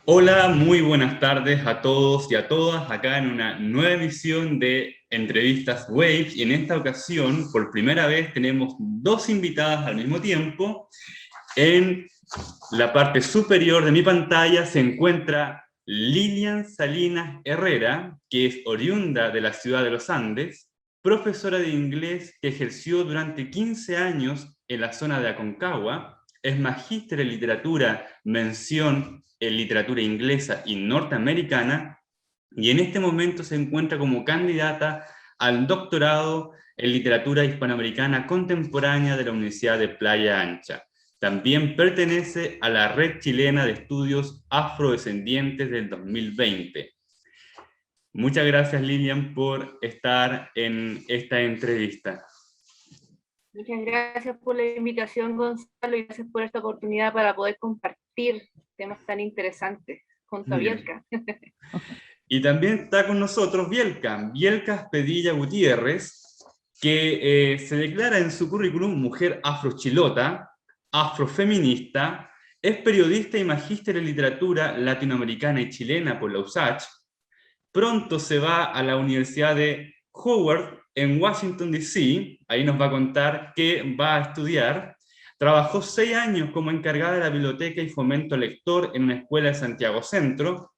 Hola, muy buenas tardes a todos y a todas acá en una nueva emisión de Entrevistas Waves y en esta ocasión, por primera vez, tenemos dos invitadas al mismo tiempo. En la parte superior de mi pantalla se encuentra Lilian Salinas Herrera, que es oriunda de la ciudad de los Andes, profesora de inglés que ejerció durante 15 años en la zona de Aconcagua, es magíster en literatura, mención en literatura inglesa y norteamericana, y en este momento se encuentra como candidata al doctorado en literatura hispanoamericana contemporánea de la Universidad de Playa Ancha. También pertenece a la Red Chilena de Estudios Afrodescendientes del 2020. Muchas gracias, Lilian, por estar en esta entrevista. Muchas gracias por la invitación, Gonzalo, y gracias por esta oportunidad para poder compartir temas tan interesantes junto a Bielka. Y también está con nosotros Bielka Espadilla Gutiérrez, que se declara en su currículum mujer afrochilota, afrofeminista, es periodista y magíster en literatura latinoamericana y chilena por la USACH. Pronto se va a la Universidad de Howard en Washington, D.C. Ahí nos va a contar qué va a estudiar. Trabajó 6 años como encargada de la biblioteca y fomento lector en una escuela de Santiago Centro,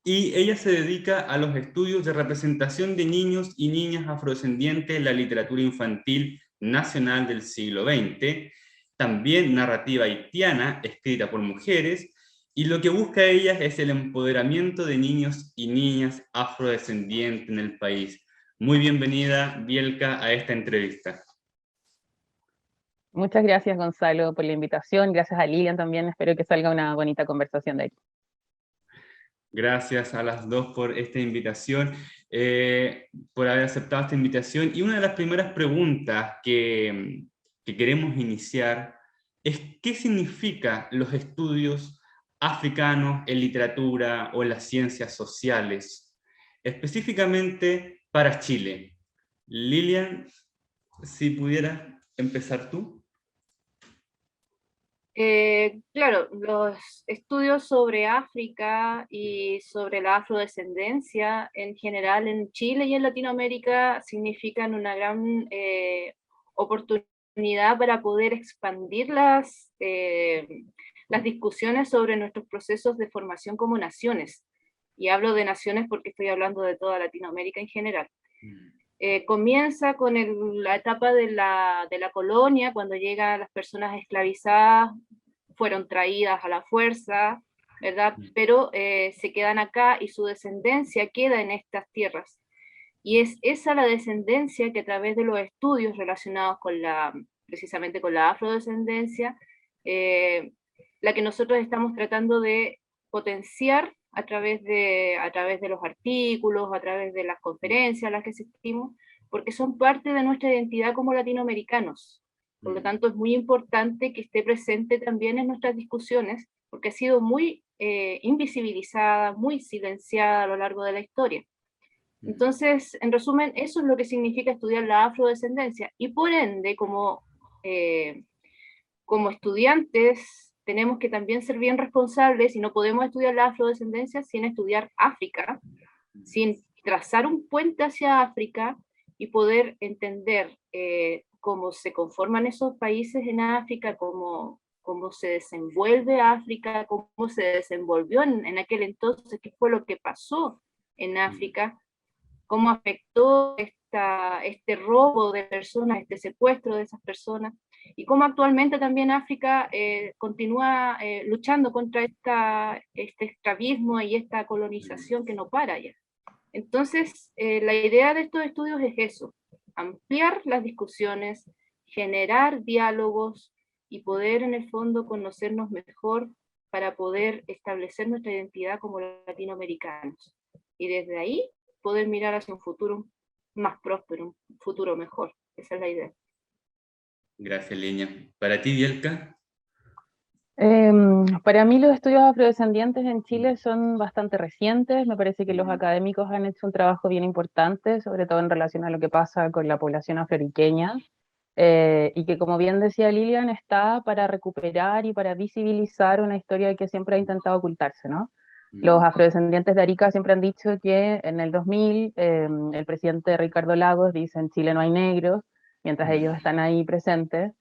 y ella se dedica a los estudios de representación de niños y niñas afrodescendientes en la literatura infantil nacional del siglo XX, también narrativa haitiana escrita por mujeres, y lo que busca ella es el empoderamiento de niños y niñas afrodescendientes en el país. Muy bienvenida, Bielka, a esta entrevista. Muchas gracias, Gonzalo, por la invitación. Gracias a Lilian también. Espero que salga una bonita conversación de aquí. Gracias a las dos por esta invitación, por haber aceptado esta invitación. Y una de las primeras preguntas que queremos iniciar es ¿qué significan los estudios africanos en literatura o en las ciencias sociales, específicamente para Chile? Lilian, si pudieras empezar tú. Claro, los estudios sobre África y sobre la afrodescendencia en general en Chile y en Latinoamérica significan una gran oportunidad para poder expandir las discusiones sobre nuestros procesos de formación como naciones. Y hablo de naciones porque estoy hablando de toda Latinoamérica en general. Comienza con la etapa de la colonia, cuando llegan las personas esclavizadas, fueron traídas a la fuerza, ¿verdad? Pero se quedan acá y su descendencia queda en estas tierras. Y es esa la descendencia que a través de los estudios relacionados con precisamente con la afrodescendencia, la que nosotros estamos tratando de potenciar a través de los artículos, a través de las conferencias a las que asistimos, porque son parte de nuestra identidad como latinoamericanos. Por lo tanto, es muy importante que esté presente también en nuestras discusiones, porque ha sido muy invisibilizada, muy silenciada a lo largo de la historia. Entonces, en resumen, eso es lo que significa estudiar la afrodescendencia. Y por ende, como estudiantes, tenemos que también ser bien responsables y no podemos estudiar la afrodescendencia sin estudiar África, sin trazar un puente hacia África y poder entender cómo se conforman esos países en África, cómo se desenvuelve África, cómo se desenvolvió en aquel entonces, qué fue lo que pasó en África, cómo afectó este robo de personas, este secuestro de esas personas, y cómo actualmente también África continúa luchando contra este esclavismo y esta colonización que no para ya. Entonces, la idea de estos estudios es eso, ampliar las discusiones, generar diálogos y poder en el fondo conocernos mejor para poder establecer nuestra identidad como latinoamericanos. Y desde ahí poder mirar hacia un futuro más próspero, un futuro mejor. Esa es la idea. Gracias, Lilian. ¿Para ti, Bielka? Para mí los estudios afrodescendientes en Chile son bastante recientes. Me parece que los académicos han hecho un trabajo bien importante, sobre todo en relación a lo que pasa con la población afroriqueña, y que, como bien decía Lilian, está para recuperar y para visibilizar una historia que siempre ha intentado ocultarse, ¿no? Los afrodescendientes de Arica siempre han dicho que en el 2000 el presidente Ricardo Lagos dice en Chile no hay negros, mientras ellos están ahí presentes,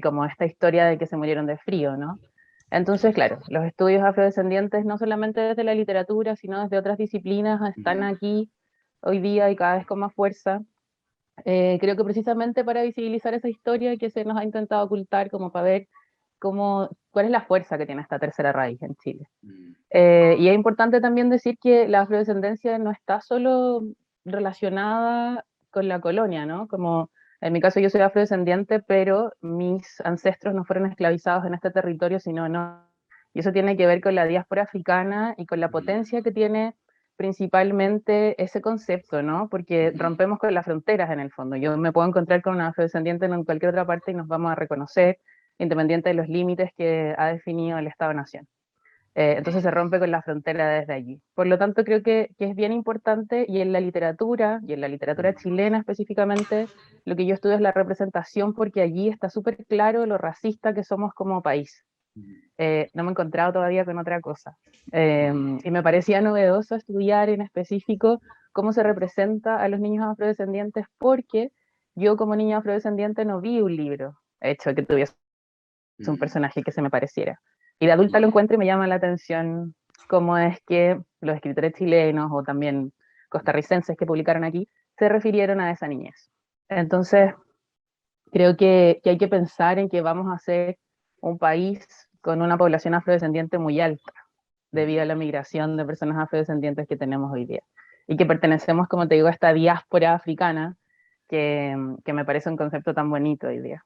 como esta historia de que se murieron de frío, ¿no? Entonces, claro, los estudios afrodescendientes, no solamente desde la literatura, sino desde otras disciplinas, están aquí hoy día y cada vez con más fuerza. Creo que precisamente para visibilizar esa historia que se nos ha intentado ocultar, como para ver cuál es la fuerza que tiene esta tercera raíz en Chile. Y es importante también decir que la afrodescendencia no está solo relacionada con la colonia, ¿no? Como en mi caso yo soy afrodescendiente, pero mis ancestros no fueron esclavizados en este territorio, sino no. Y eso tiene que ver con la diáspora africana y con la potencia que tiene principalmente ese concepto, ¿no? Porque rompemos con las fronteras en el fondo. Yo me puedo encontrar con una afrodescendiente en cualquier otra parte y nos vamos a reconocer, independiente de los límites que ha definido el Estado-Nación. Entonces se rompe con la frontera desde allí. Por lo tanto, creo que es bien importante, y en la literatura chilena específicamente, lo que yo estudio es la representación, porque allí está súper claro lo racista que somos como país. No me he encontrado todavía con otra cosa. Y me parecía novedoso estudiar en específico cómo se representa a los niños afrodescendientes, porque yo como niña afrodescendiente no vi un libro hecho que tuviese un personaje que se me pareciera. Y de adulta lo encuentro y me llama la atención cómo es que los escritores chilenos o también costarricenses que publicaron aquí se refirieron a esa niñez. Entonces, creo que hay que pensar en que vamos a ser un país con una población afrodescendiente muy alta, debido a la migración de personas afrodescendientes que tenemos hoy día. Y que pertenecemos, como te digo, a esta diáspora africana que me parece un concepto tan bonito hoy día.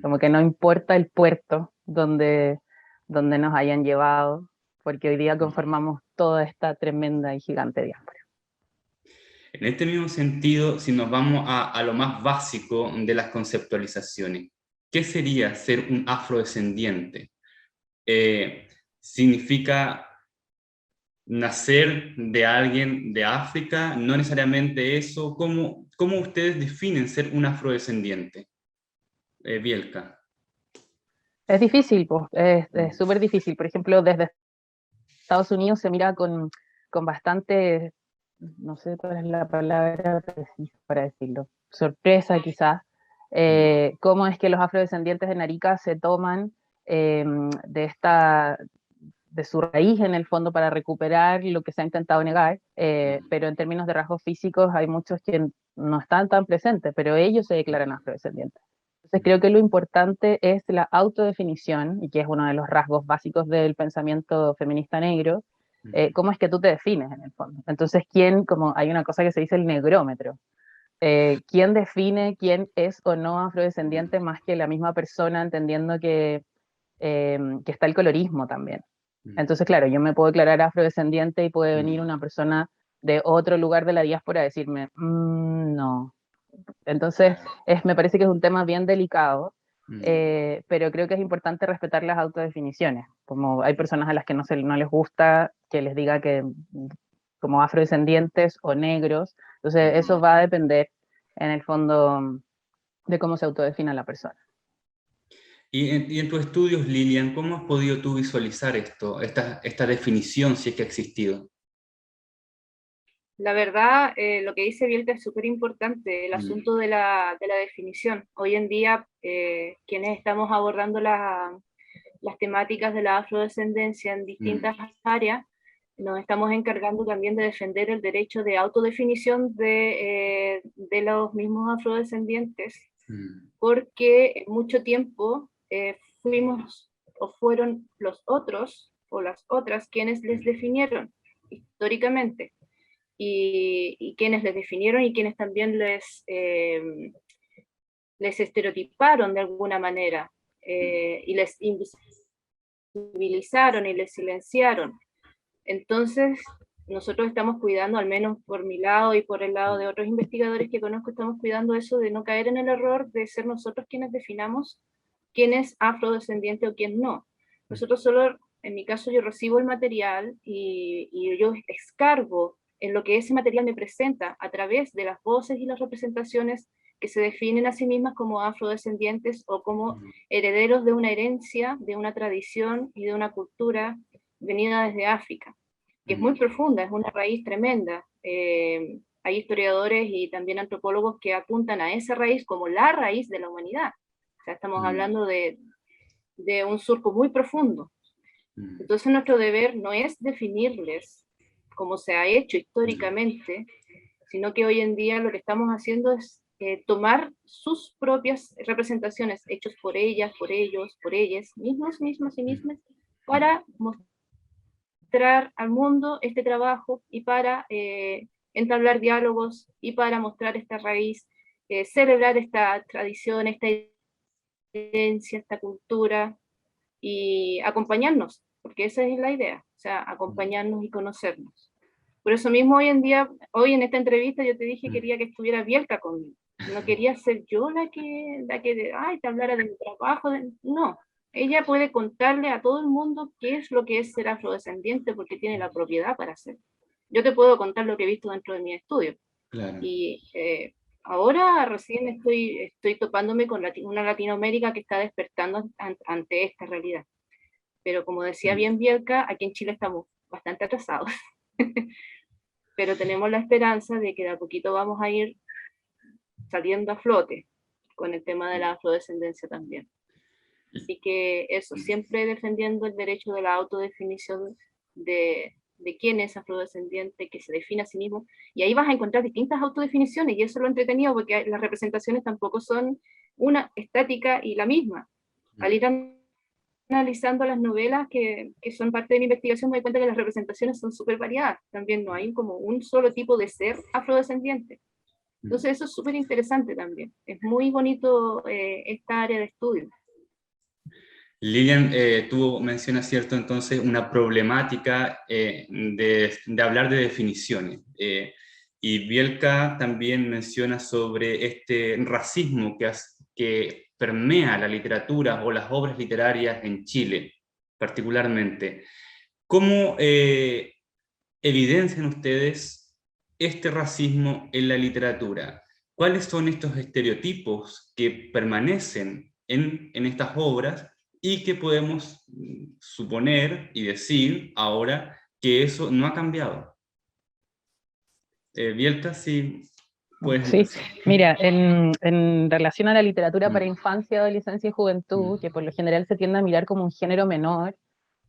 Como que no importa el puerto donde nos hayan llevado, porque hoy día conformamos toda esta tremenda y gigante diáspora. En este mismo sentido, si nos vamos a lo más básico de las conceptualizaciones, ¿qué sería ser un afrodescendiente? ¿Significa nacer de alguien de África? ¿No necesariamente eso? ¿Cómo ustedes definen ser un afrodescendiente? Bielka. Es difícil, pues, es súper difícil. Por ejemplo, desde Estados Unidos se mira con bastante, no sé cuál es la palabra precisa para decirlo, sorpresa quizás, cómo es que los afrodescendientes en Arica se toman de su raíz en el fondo para recuperar lo que se ha intentado negar, pero en términos de rasgos físicos hay muchos que no están tan presentes, pero ellos se declaran afrodescendientes. Entonces creo que lo importante es la autodefinición, y que es uno de los rasgos básicos del pensamiento feminista negro, cómo es que tú te defines en el fondo. Entonces, como hay una cosa que se dice el negrómetro, ¿quién define quién es o no afrodescendiente más que la misma persona, entendiendo que está el colorismo también? Entonces, claro, yo me puedo declarar afrodescendiente y puede venir una persona de otro lugar de la diáspora a decirme, no. Entonces, me parece que es un tema bien delicado, pero creo que es importante respetar las autodefiniciones. Como hay personas a las que no les gusta que les diga que como afrodescendientes o negros, entonces eso va a depender en el fondo de cómo se autodefina la persona. Y en tus estudios, Lilian, ¿cómo has podido tú visualizar esta definición, si es que ha existido? La verdad, lo que dice Bielka es súper importante, el asunto de la definición. Hoy en día, quienes estamos abordando las temáticas de la afrodescendencia en distintas áreas, nos estamos encargando también de defender el derecho de autodefinición de los mismos afrodescendientes, porque mucho tiempo fuimos o fueron los otros o las otras quienes les definieron históricamente. Y quienes les definieron y quienes también les estereotiparon de alguna manera y les invisibilizaron y les silenciaron. Entonces, nosotros estamos cuidando, al menos por mi lado y por el lado de otros investigadores que conozco, estamos cuidando eso de no caer en el error de ser nosotros quienes definamos quién es afrodescendiente o quién no. Nosotros solo, en mi caso, yo recibo el material y yo escargo en lo que ese material me presenta a través de las voces y las representaciones que se definen a sí mismas como afrodescendientes o como herederos de una herencia, de una tradición y de una cultura venida desde África, que es muy profunda, es una raíz tremenda. Hay historiadores y también antropólogos que apuntan a esa raíz como la raíz de la humanidad. O sea, estamos hablando de un surco muy profundo. Entonces nuestro deber no es definirles como se ha hecho históricamente, sino que hoy en día lo que estamos haciendo es tomar sus propias representaciones, hechos por ellas, por ellos, por ellas, mismos, mismas y mismas, para mostrar al mundo este trabajo y para entablar diálogos y para mostrar esta raíz, celebrar esta tradición, esta herencia, esta cultura y acompañarnos, porque esa es la idea, o sea, acompañarnos y conocernos. Por eso mismo hoy en día, hoy en esta entrevista yo te dije que quería que estuviera Bielka conmigo. No quería ser yo la que ay, te hablara de mi trabajo. No, ella puede contarle a todo el mundo qué es lo que es ser afrodescendiente porque tiene la propiedad para hacerlo. Yo te puedo contar lo que he visto dentro de mi estudio. Claro. Y ahora recién estoy topándome con una Latinoamérica que está despertando ante esta realidad. Pero como decía bien Bielka, aquí en Chile estamos bastante atrasados. Pero tenemos la esperanza de que de a poquito vamos a ir saliendo a flote con el tema de la afrodescendencia también. Así que eso, siempre defendiendo el derecho de la autodefinición de quién es afrodescendiente, que se define a sí mismo, y ahí vas a encontrar distintas autodefiniciones, y eso es lo entretenido, porque las representaciones tampoco son una estática y la misma. Al ir analizando las novelas que son parte de mi investigación, me doy cuenta que las representaciones son súper variadas, también no hay como un solo tipo de ser afrodescendiente. Entonces eso es súper interesante también, es muy bonito esta área de estudio. Lilian, tú mencionas, ¿cierto?, entonces una problemática de hablar de definiciones. Y Bielka también menciona sobre este racismo que permea la literatura o las obras literarias en Chile, particularmente. ¿Cómo evidencian ustedes este racismo en la literatura? ¿Cuáles son estos estereotipos que permanecen en estas obras y que podemos suponer y decir ahora que eso no ha cambiado? Bielka, sí, puedes Sí, empezar. mira, en relación a la literatura para infancia, adolescencia y juventud, que por lo general se tiende a mirar como un género menor,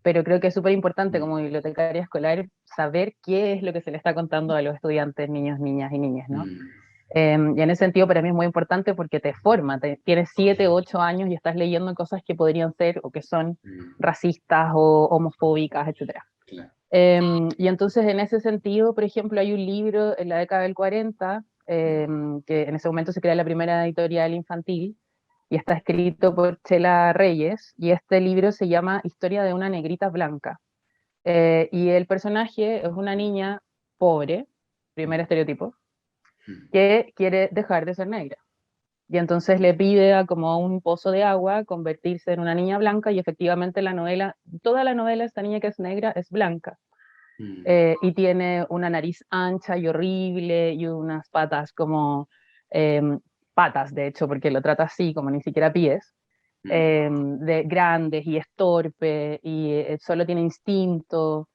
pero creo que es súper importante como bibliotecaria escolar saber qué es lo que se le está contando a los estudiantes, niños, niñas y niñas, ¿no? Y en ese sentido para mí es muy importante porque te forma, tienes 7, 8 años y estás leyendo cosas que podrían ser o que son racistas o homofóbicas, etc. Y entonces en ese sentido, por ejemplo, hay un libro en la década del 40, que en ese momento se crea la primera editorial infantil, y está escrito por Chela Reyes, y este libro se llama Historia de una negrita blanca. Y el personaje es una niña pobre, primer estereotipo, que quiere dejar de ser negra. Y entonces le pide a como un pozo de agua convertirse en una niña blanca, y efectivamente la novela, toda la novela, esta niña que es negra es blanca. Y tiene una nariz ancha y horrible y unas patas como patas, de hecho, porque lo trata así, como ni siquiera pies, de grandes y es torpe y solo tiene instinto,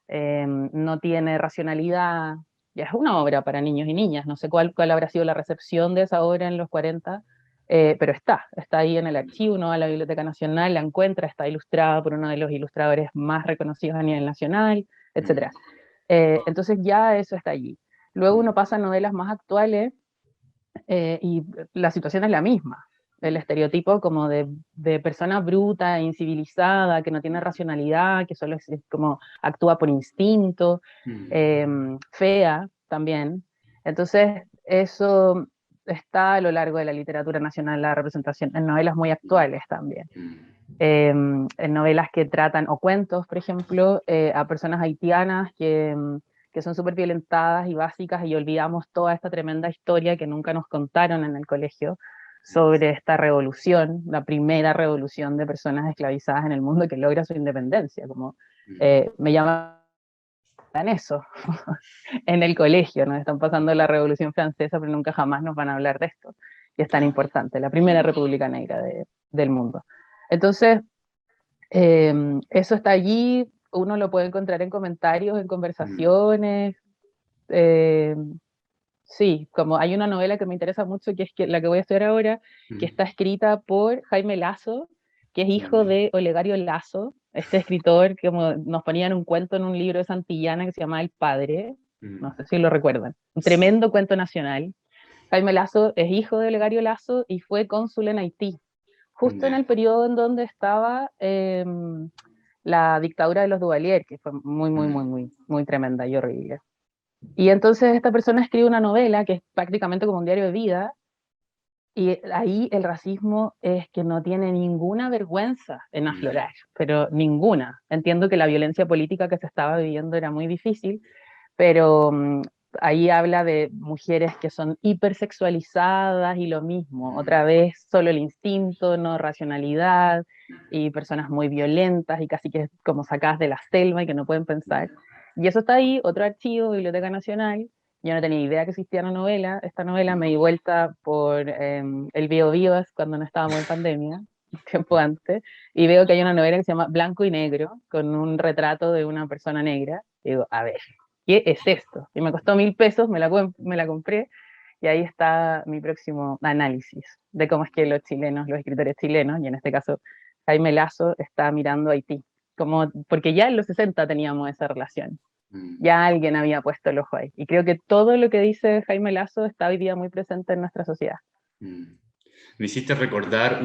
no tiene racionalidad. Ya es una obra para niños y niñas, no sé cuál habrá sido la recepción de esa obra en los 40, pero está ahí en el archivo, uno va a la Biblioteca Nacional, la encuentra, está ilustrada por uno de los ilustradores más reconocidos a nivel nacional, etc. Entonces ya eso está allí. Luego uno pasa a novelas más actuales y la situación es la misma. El estereotipo como de persona bruta, incivilizada, que no tiene racionalidad, que solo es como actúa por instinto, fea también. Entonces eso está a lo largo de la literatura nacional, la representación, en novelas muy actuales también. En novelas que tratan, o cuentos, por ejemplo, a personas haitianas que son súper violentadas y básicas, y olvidamos toda esta tremenda historia que nunca nos contaron en el colegio sobre esta revolución, la primera revolución de personas esclavizadas en el mundo que logra su independencia, como me llaman eso en el colegio, nos están pasando la Revolución Francesa, pero nunca jamás nos van a hablar de esto, y es tan importante, la primera república negra del mundo. Entonces, eso está allí, uno lo puede encontrar en comentarios, en conversaciones. eh, sí, como hay una novela que me interesa mucho, que es la que voy a estudiar ahora, que está escrita por Jaime Lazo, que es hijo de Olegario Lazo, este escritor que como nos ponían un cuento en un libro de Santillana que se llamaba El Padre, no sé si lo recuerdan, un tremendo cuento nacional. Jaime Lazo es hijo de Olegario Lazo y fue cónsul en Haití, justo en el periodo en donde estaba la dictadura de los Duvalier, que fue muy, muy, muy, muy, muy tremenda y horrible. Y entonces esta persona escribe una novela que es prácticamente como un diario de vida, y ahí el racismo es que no tiene ninguna vergüenza en aflorar, pero ninguna. Entiendo que la violencia política que se estaba viviendo era muy difícil, pero ahí habla de mujeres que son hipersexualizadas y lo mismo, otra vez solo el instinto, no racionalidad, y personas muy violentas y casi que como sacadas de la selva y que no pueden pensar. Y eso está ahí, otro archivo, Biblioteca Nacional. Yo no tenía idea que existía una novela. Esta novela me di vuelta por el Bio Vivas cuando no estábamos en pandemia, un tiempo antes, y veo que hay una novela que se llama Blanco y Negro, con un retrato de una persona negra. Y digo, a ver, ¿qué es esto? Y me costó 1.000 pesos, me la compré, y ahí está mi próximo análisis de cómo es que los chilenos, los escritores chilenos, y en este caso Jaime Lazo, está mirando a Haití. Como, porque ya en los 60 teníamos esa relación, ya alguien había puesto el ojo ahí. Y creo que todo lo que dice Jaime Lazo está hoy día muy presente en nuestra sociedad. Me hiciste recordar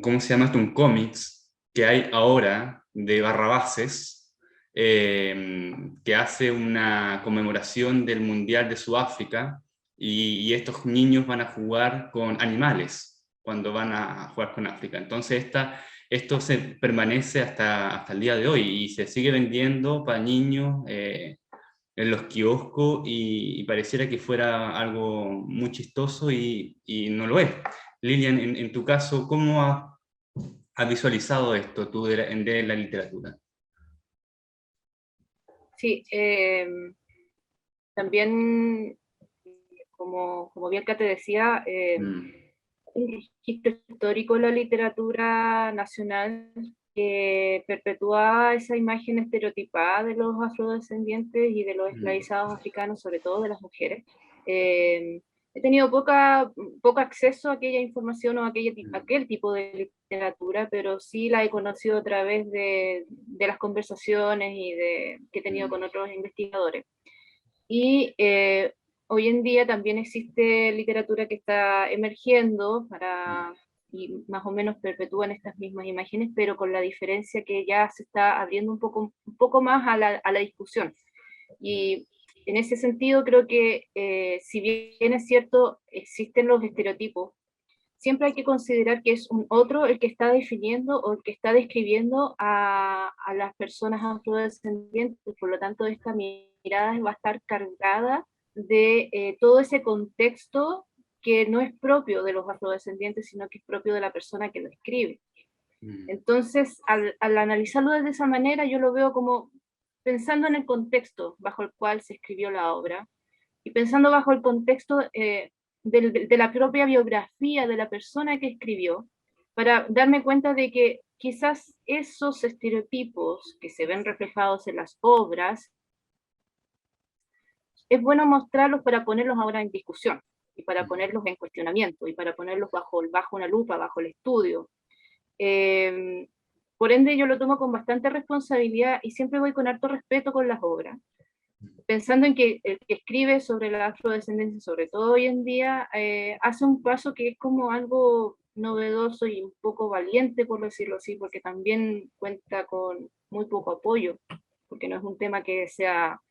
¿cómo se llama esto? Un cómics que hay ahora de Barrabases, que hace una conmemoración del Mundial de Sudáfrica, y estos niños van a jugar con animales cuando van a jugar con África. Entonces esto se permanece hasta el día de hoy y se sigue vendiendo para niños en los kioscos, y pareciera que fuera algo muy chistoso y no lo es. Lilian, en tu caso, ¿cómo has visualizado esto tú de la literatura? Sí, también, como Bianca te decía, un registro histórico de la literatura nacional que perpetúa esa imagen estereotipada de los afrodescendientes y de los esclavizados africanos, sobre todo de las mujeres. He tenido poco acceso a aquella información o a aquel tipo de literatura, pero sí la he conocido a través de las conversaciones que he tenido con otros investigadores. Y hoy en día también existe literatura que está emergiendo y más o menos perpetúan estas mismas imágenes, pero con la diferencia que ya se está abriendo un poco más a la discusión. Y en ese sentido creo que si bien es cierto, existen los estereotipos, siempre hay que considerar que es un otro el que está definiendo o el que está describiendo a las personas afrodescendientes, por lo tanto esta mirada va a estar cargada de todo ese contexto que no es propio de los afrodescendientes, sino que es propio de la persona que lo escribe. Entonces, al analizarlo de esa manera, yo lo veo como pensando en el contexto bajo el cual se escribió la obra y pensando bajo el contexto de la propia biografía de la persona que escribió, para darme cuenta de que quizás esos estereotipos que se ven reflejados en las obras, es bueno mostrarlos para ponerlos ahora en discusión y para ponerlos en cuestionamiento y para ponerlos bajo una lupa, bajo el estudio. Por ende, yo lo tomo con bastante responsabilidad y siempre voy con harto respeto con las obras, pensando en que el que escribe sobre la afrodescendencia, sobre todo hoy en día, hace un paso que es como algo novedoso y un poco valiente, por decirlo así, porque también cuenta con muy poco apoyo, porque no es un tema que sea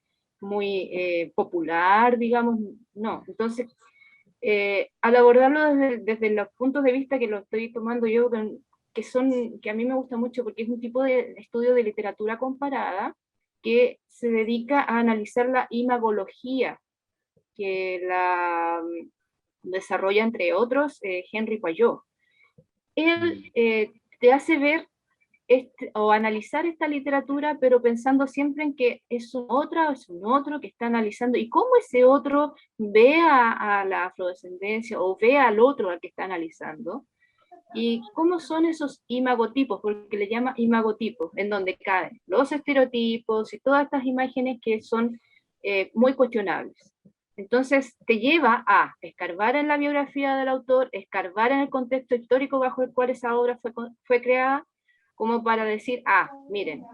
muy popular, digamos, no. Entonces, al abordarlo desde los puntos de vista que lo estoy tomando yo, que a mí me gusta mucho porque es un tipo de estudio de literatura comparada que se dedica a analizar la imagología, que la desarrolla, entre otros, Henry Payot. Él te hace ver o analizar esta literatura, pero pensando siempre en que es un otro que está analizando, y cómo ese otro ve a la afrodescendencia o ve al otro al que está analizando, ¿Y cómo son esos imagotipos? Porque le llama imagotipos, en donde caen los estereotipos y todas estas imágenes que son muy cuestionables. Entonces te lleva a escarbar en la biografía del autor, escarbar en el contexto histórico bajo el cual esa obra fue creada, como para decir, miren,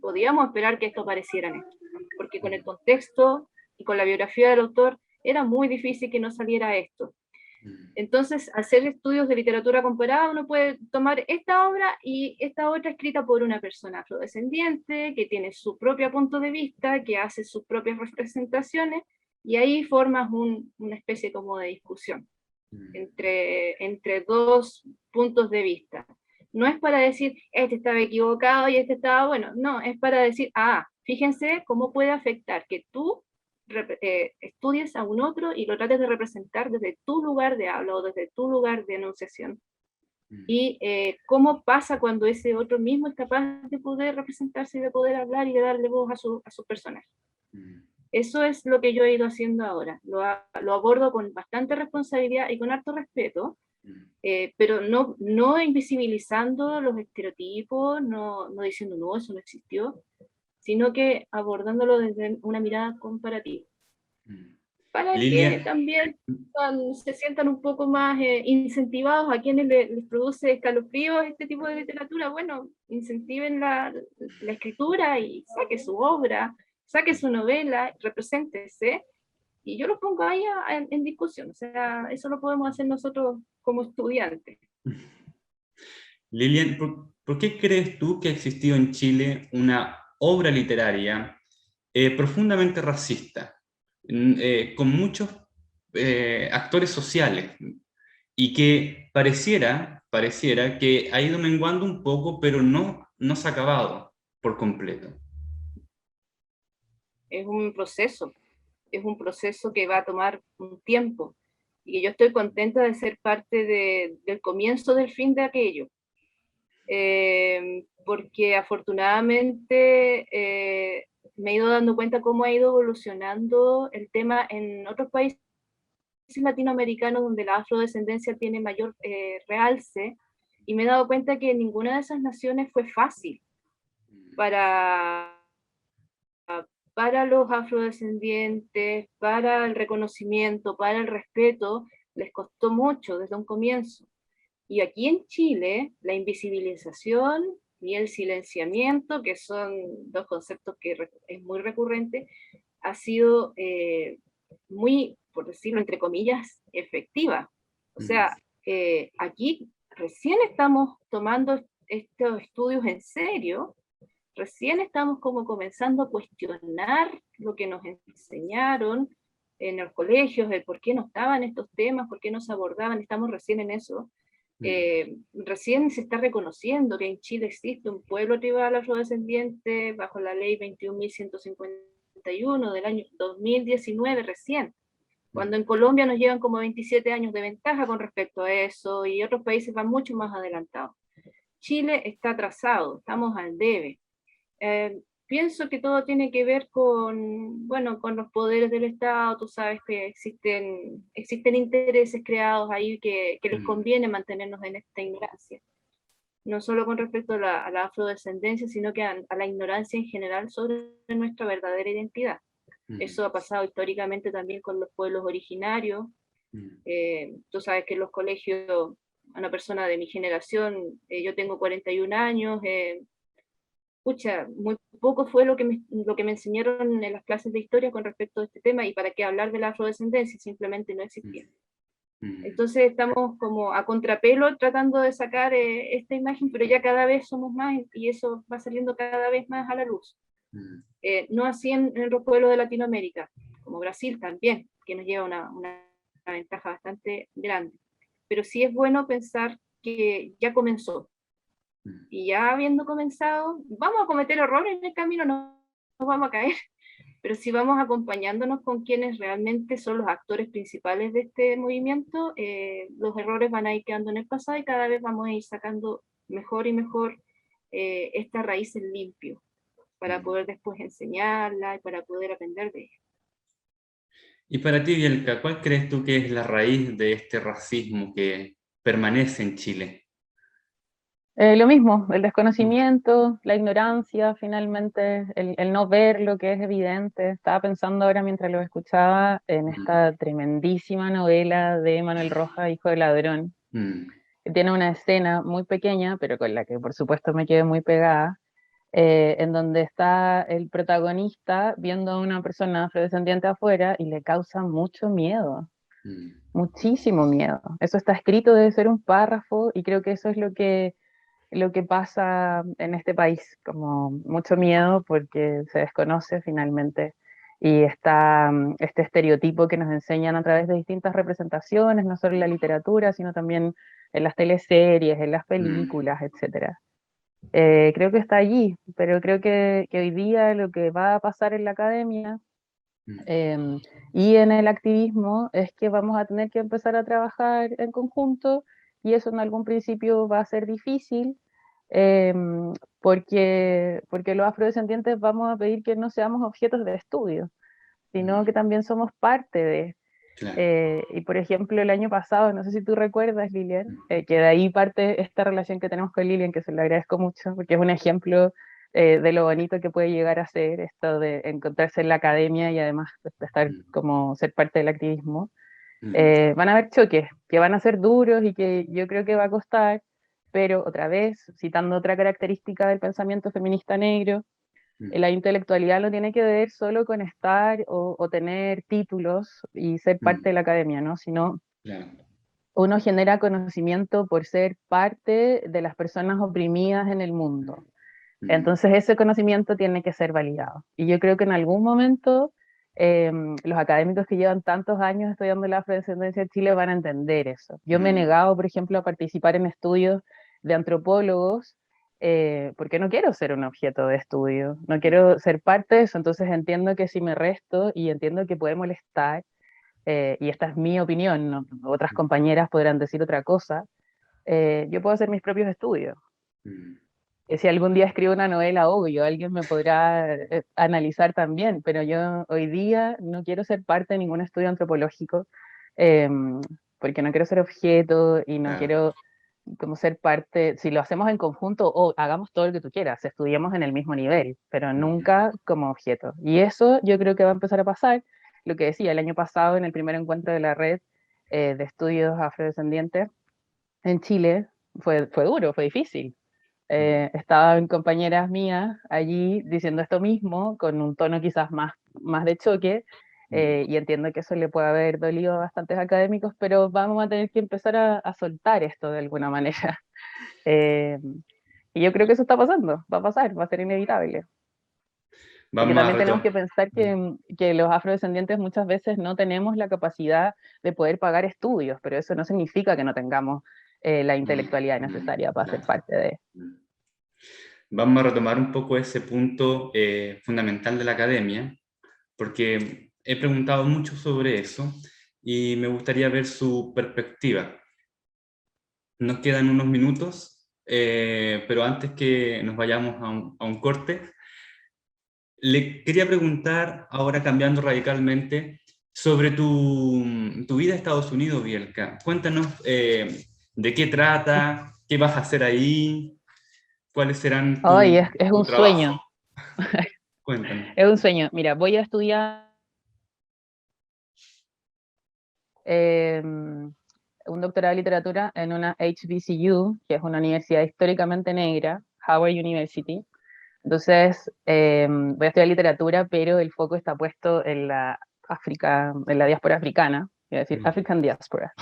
podíamos esperar que esto apareciera en esto, porque con el contexto y con la biografía del autor era muy difícil que no saliera esto. Entonces, hacer estudios de literatura comparada, uno puede tomar esta obra y esta otra escrita por una persona afrodescendiente, que tiene su propio punto de vista, que hace sus propias representaciones, y ahí formas una especie como de discusión entre dos puntos de vista. No es para decir, este estaba equivocado y este estaba bueno, no, es para decir, fíjense cómo puede afectar que tú estudies a un otro y lo trates de representar desde tu lugar de habla o desde tu lugar de enunciación. Y cómo pasa cuando ese otro mismo es capaz de poder representarse y de poder hablar y de darle voz a su personaje. Eso es lo que yo he ido haciendo ahora. Lo abordo con bastante responsabilidad y con harto respeto, pero no invisibilizando los estereotipos, no diciendo, no, eso no existió, sino que abordándolo desde una mirada comparativa. Para que Lilia, también se sientan un poco más incentivados a quienes les produce escalofríos este tipo de literatura. Bueno, incentiven la escritura y saque su obra, saque su novela, represéntese, y yo lo pongo ahí en discusión. O sea, eso lo podemos hacer nosotros como estudiantes. Lilian, ¿por qué crees tú que ha existido en Chile una obra literaria profundamente racista, con muchos actores sociales, y que pareciera que ha ido menguando un poco, pero no se ha acabado por completo? Es un proceso que va a tomar un tiempo, y yo estoy contenta de ser parte del comienzo del fin de aquello. Porque afortunadamente me he ido dando cuenta cómo ha ido evolucionando el tema en otros países latinoamericanos donde la afrodescendencia tiene mayor realce, y me he dado cuenta que ninguna de esas naciones fue fácil para, para los afrodescendientes, para el reconocimiento, para el respeto, les costó mucho desde un comienzo. Y aquí en Chile, la invisibilización y el silenciamiento, que son dos conceptos que es muy recurrente, ha sido muy, por decirlo entre comillas, efectiva. O sea, aquí recién estamos tomando estos estudios en serio, recién estamos como comenzando a cuestionar lo que nos enseñaron en los colegios, el por qué no estaban estos temas, por qué no se abordaban, estamos recién en eso. Recién se está reconociendo que en Chile existe un pueblo tribal afrodescendiente bajo la ley 21.151 del año 2019 recién, cuando en Colombia nos llevan como 27 años de ventaja con respecto a eso, y otros países van mucho más adelantados. Chile está atrasado, estamos al debe. Pienso que todo tiene que ver bueno, con los poderes del Estado. Tú sabes que existen intereses creados ahí que les conviene mantenernos en esta ignorancia, no solo con respecto a la afrodescendencia, sino que a la ignorancia en general sobre nuestra verdadera identidad. Eso ha pasado históricamente también con los pueblos originarios. Tú sabes que en los colegios, una persona de mi generación, yo tengo 41 años, muy poco fue lo que me enseñaron en las clases de historia con respecto a este tema, y para qué hablar de la afrodescendencia, simplemente no existía. Entonces estamos como a contrapelo tratando de sacar esta imagen, pero ya cada vez somos más y eso va saliendo cada vez más a la luz. No así en los pueblos de Latinoamérica, como Brasil también, que nos lleva una ventaja bastante grande. Pero sí es bueno pensar que ya comenzó. Y ya habiendo comenzado, vamos a cometer errores en el camino, no nos vamos a caer, pero si vamos acompañándonos con quienes realmente son los actores principales de este movimiento, los errores van a ir quedando en el pasado y cada vez vamos a ir sacando mejor y mejor estas raíces limpio, para poder después enseñarla y para poder aprender de ella. Y para ti, Bielka, ¿cuál crees tú que es la raíz de este racismo que permanece en Chile? Lo mismo, el desconocimiento, la ignorancia, finalmente, el no ver lo que es evidente. Estaba pensando ahora mientras lo escuchaba en Mm, esta tremendísima novela de Manuel Rojas, Hijo de Ladrón, mm, que tiene una escena muy pequeña, pero con la que por supuesto me quedé muy pegada, en donde está el protagonista viendo a una persona afrodescendiente afuera y le causa mucho miedo, mm, muchísimo miedo. Eso está escrito, debe ser un párrafo, y creo que eso es lo que pasa en este país, como mucho miedo porque se desconoce finalmente. Y está este estereotipo que nos enseñan a través de distintas representaciones, no solo en la literatura, sino también en las teleseries, en las mm, películas, etcétera. Creo que está allí, pero creo que hoy día lo que va a pasar en la academia mm, eh, y en el activismo es que vamos a tener que empezar a trabajar en conjunto, y eso en algún principio va a ser difícil, eh, porque los afrodescendientes vamos a pedir que no seamos objetos de estudio, sino que mm, también somos parte de... claro. y por ejemplo, el año pasado, no sé si tú recuerdas, Lilian, Mm, que de ahí parte esta relación que tenemos con Lilian, que se lo agradezco mucho, porque es un ejemplo de lo bonito que puede llegar a ser esto de encontrarse en la academia y además de estar mm, como ser parte del activismo. mm, Van a haber choques que van a ser duros y que yo creo que va a costar, pero otra vez, citando otra característica del pensamiento feminista negro, mm, la intelectualidad no tiene que ver solo con estar o tener títulos y ser parte mm, de la academia, ¿no? Sino claro. uno genera conocimiento por ser parte de las personas oprimidas en el mundo. Mm, Entonces ese conocimiento tiene que ser validado. Y yo creo que en algún momento los académicos que llevan tantos años estudiando la afrodescendencia en Chile van a entender eso. Yo me he mm, negado, por ejemplo, a participar en estudios de antropólogos porque no quiero ser un objeto de estudio, no mm, quiero ser parte de eso. Entonces entiendo que si me resto y entiendo que puede molestar, y esta es mi opinión, ¿no? Otras mm, compañeras podrán decir otra cosa, yo puedo hacer mis propios estudios. mm, Si algún día escribo una novela, obvio, alguien me podrá analizar también, pero yo hoy día no quiero ser parte de ningún estudio antropológico, eh, porque no quiero ser objeto y no claro. quiero como ser parte. Si lo hacemos en conjunto, o hagamos todo lo que tú quieras, estudiemos en el mismo nivel, pero Mm, nunca como objeto. Y eso yo creo que va a empezar a pasar. Lo que decía el año pasado en el primer encuentro de la red de estudios afrodescendientes en Chile, fue duro, fue difícil. mm, Estaban compañeras mías allí diciendo esto mismo, con un tono quizás más de choque, mm. y entiendo que eso le puede haber dolido a bastantes académicos, pero vamos a tener que empezar a soltar esto de alguna manera. Eh, y yo creo que eso está pasando, va a pasar, va a ser inevitable. Porque Vamos a también tenemos retomar. que pensar que los afrodescendientes muchas veces no tenemos la capacidad de poder pagar estudios, pero eso no significa que no tengamos la intelectualidad necesaria para ser Claro. parte de... Mm. Vamos a retomar un poco ese punto fundamental de la academia, porque he preguntado mucho sobre eso y me gustaría ver su perspectiva. Nos quedan unos minutos, pero antes que nos vayamos a un corte, le quería preguntar, ahora cambiando radicalmente, sobre tu vida en Estados Unidos, Bielka. Cuéntanos de qué trata, qué vas a hacer ahí, cuáles serán Ay, es tu un sueño. trabajo. Cuéntanos. Es un sueño. Mira, voy a estudiar un doctorado de literatura en una HBCU, que es una universidad históricamente negra, Howard University. Entonces, voy a estudiar literatura, pero el foco está puesto en la África, en la diáspora africana, es decir, Mm. African Diaspora.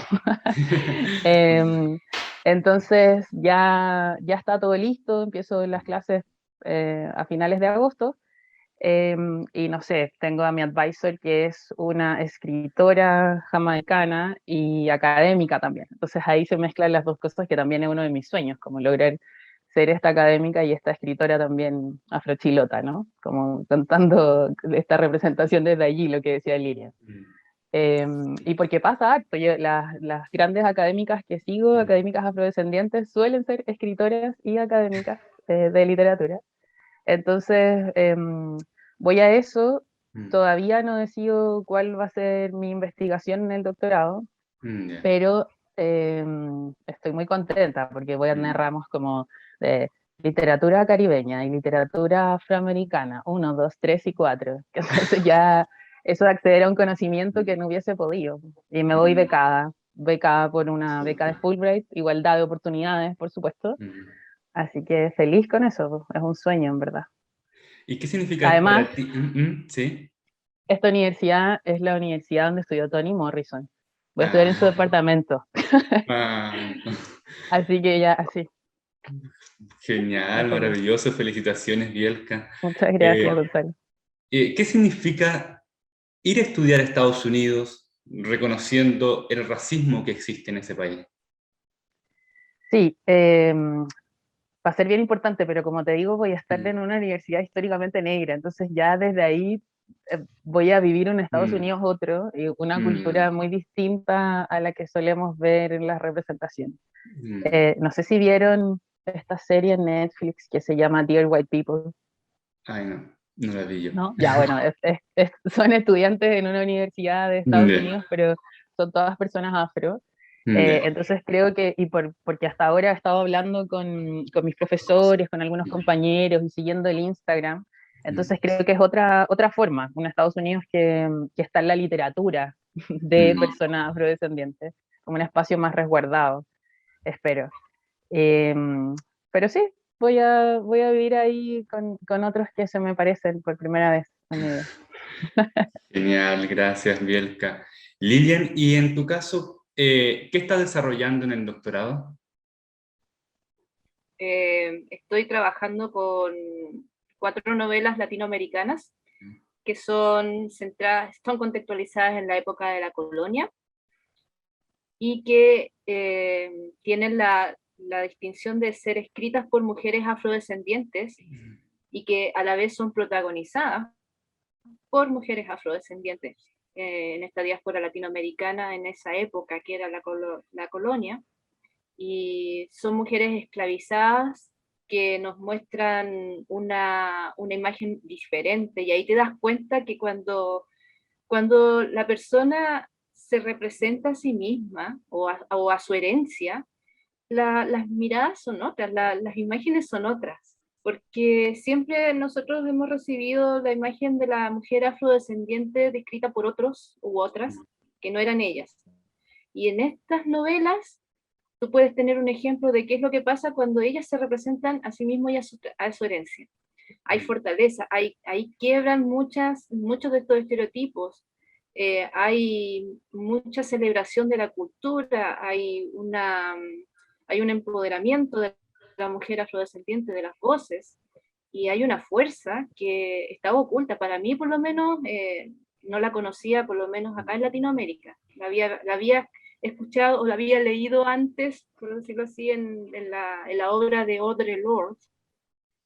Em, entonces, ya está todo listo, empiezo las clases a finales de agosto. Y no sé, tengo a mi advisor que es una escritora jamaicana y académica también. Entonces ahí se mezclan las dos cosas, que también es uno de mis sueños, como lograr ser esta académica y esta escritora también afrochilota, ¿no? Como contando esta representación desde allí, lo que decía Liria. Y porque pasa harto, las grandes académicas que sigo, Mm, académicas afrodescendientes, suelen ser escritoras y académicas de literatura. Entonces, voy a eso. mm, Todavía no decido cuál va a ser mi investigación en el doctorado, ya. pero estoy muy contenta porque voy a tener Mm. ramos como de literatura caribeña y literatura afroamericana, 1, 2, 3 y 4. Entonces ya eso de acceder a un conocimiento que no hubiese podido. Y me voy Mm. becada por una beca de Súper. Fulbright, igualdad de oportunidades, por supuesto. Mm. Así que feliz con eso, es un sueño en verdad. ¿Y qué significa Además, para ti? Sí. esta universidad es la universidad donde estudió Toni Morrison. Voy a estudiar en su Ah, departamento. ah, Así que ya, así, muy genial, feliz. maravilloso. Felicitaciones, Bielka. Muchas Eh, gracias, Gonzalo. ¿Qué significa ir a estudiar a Estados Unidos reconociendo el racismo que existe en ese país? Sí, va a ser bien importante, pero como te digo, voy a estar Mm. en una universidad históricamente negra, entonces ya desde ahí voy a vivir en Estados Mm. Unidos otro, y una cultura Mm. muy distinta a la que solemos ver en las representaciones. Mm. No sé si vieron esta serie en Netflix que se llama Dear White People, Ay, no, no la vi yo. ¿no? Ya, bueno, son estudiantes en una universidad de Estados Ya, Unidos, pero son todas personas afro. ya. Entonces creo que, porque hasta ahora he estado hablando con mis profesores, con algunos compañeros y siguiendo el Instagram, entonces creo que es otra forma, un Estados Unidos que está en la literatura de Mm. personas afrodescendientes, como un espacio más resguardado, espero. Eh, pero sí, voy a vivir ahí con otros que se me parecen por primera vez en mi vida. Genial, gracias, Bielka. Lilian, y en tu caso, ¿qué estás desarrollando en el doctorado? Estoy trabajando con 4 novelas latinoamericanas que son centradas, son contextualizadas en la época de la colonia y que tienen la distinción de ser escritas por mujeres afrodescendientes y que a la vez son protagonizadas por mujeres afrodescendientes en esta diáspora latinoamericana en esa época que era la colonia, y son mujeres esclavizadas que nos muestran una imagen diferente, y ahí te das cuenta que cuando la persona se representa a sí misma o a su herencia, las miradas son otras, las imágenes son otras, porque siempre nosotros hemos recibido la imagen de la mujer afrodescendiente descrita por otros u otras que no eran ellas. Y en estas novelas tú puedes tener un ejemplo de qué es lo que pasa cuando ellas se representan a sí mismas y a su herencia. Hay fortaleza, hay quiebran muchos de estos estereotipos, hay mucha celebración de la cultura, hay un empoderamiento de la mujer afrodescendiente, de las voces, y hay una fuerza que estaba oculta. Para mí, por lo menos, no la conocía, por lo menos acá en Latinoamérica. La había escuchado o la había leído antes, por decirlo así, en la obra de Audre Lorde,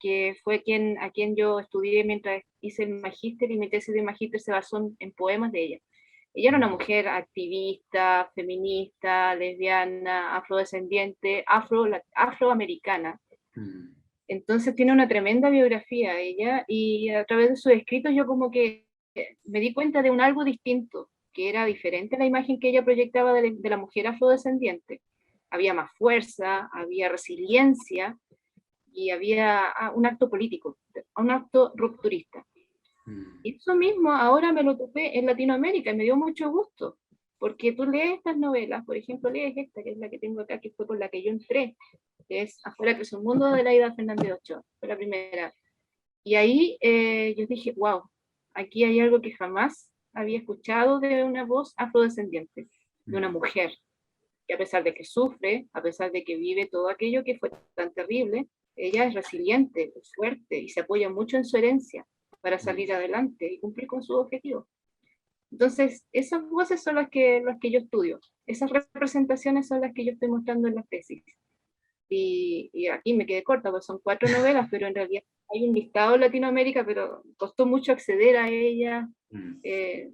que fue a quien yo estudié mientras hice el magíster, y mi tesis de magíster se basó en poemas de ella. Ella era una mujer activista, feminista, lesbiana, afrodescendiente, afroamericana. Mm. Entonces tiene una tremenda biografía ella, y a través de sus escritos yo como que me di cuenta de un algo distinto, que era diferente a la imagen que ella proyectaba de la mujer afrodescendiente. Había más fuerza, había resiliencia, y había un acto político, un acto rupturista. Mm. Y eso mismo ahora me lo topé en Latinoamérica y me dio mucho gusto, porque tú lees estas novelas, por ejemplo, lees esta, que es la que tengo acá, que fue con la que yo entré, que es Afuera que es un mundo, de Laida Fernández Ochoa, fue la primera. Y ahí yo dije, wow, aquí hay algo que jamás había escuchado de una voz afrodescendiente, de una Mm. mujer, que a pesar de que sufre, a pesar de que vive todo aquello que fue tan terrible, ella es resiliente, es fuerte y se apoya mucho en su herencia para salir adelante y cumplir con sus objetivos. Entonces, esas voces son las que yo estudio, esas representaciones son las que yo estoy mostrando en las tesis. Y aquí me quedé corta, porque son 4 novelas, pero en realidad hay un listado en Latinoamérica, pero costó mucho acceder a ella. Mm. Eh,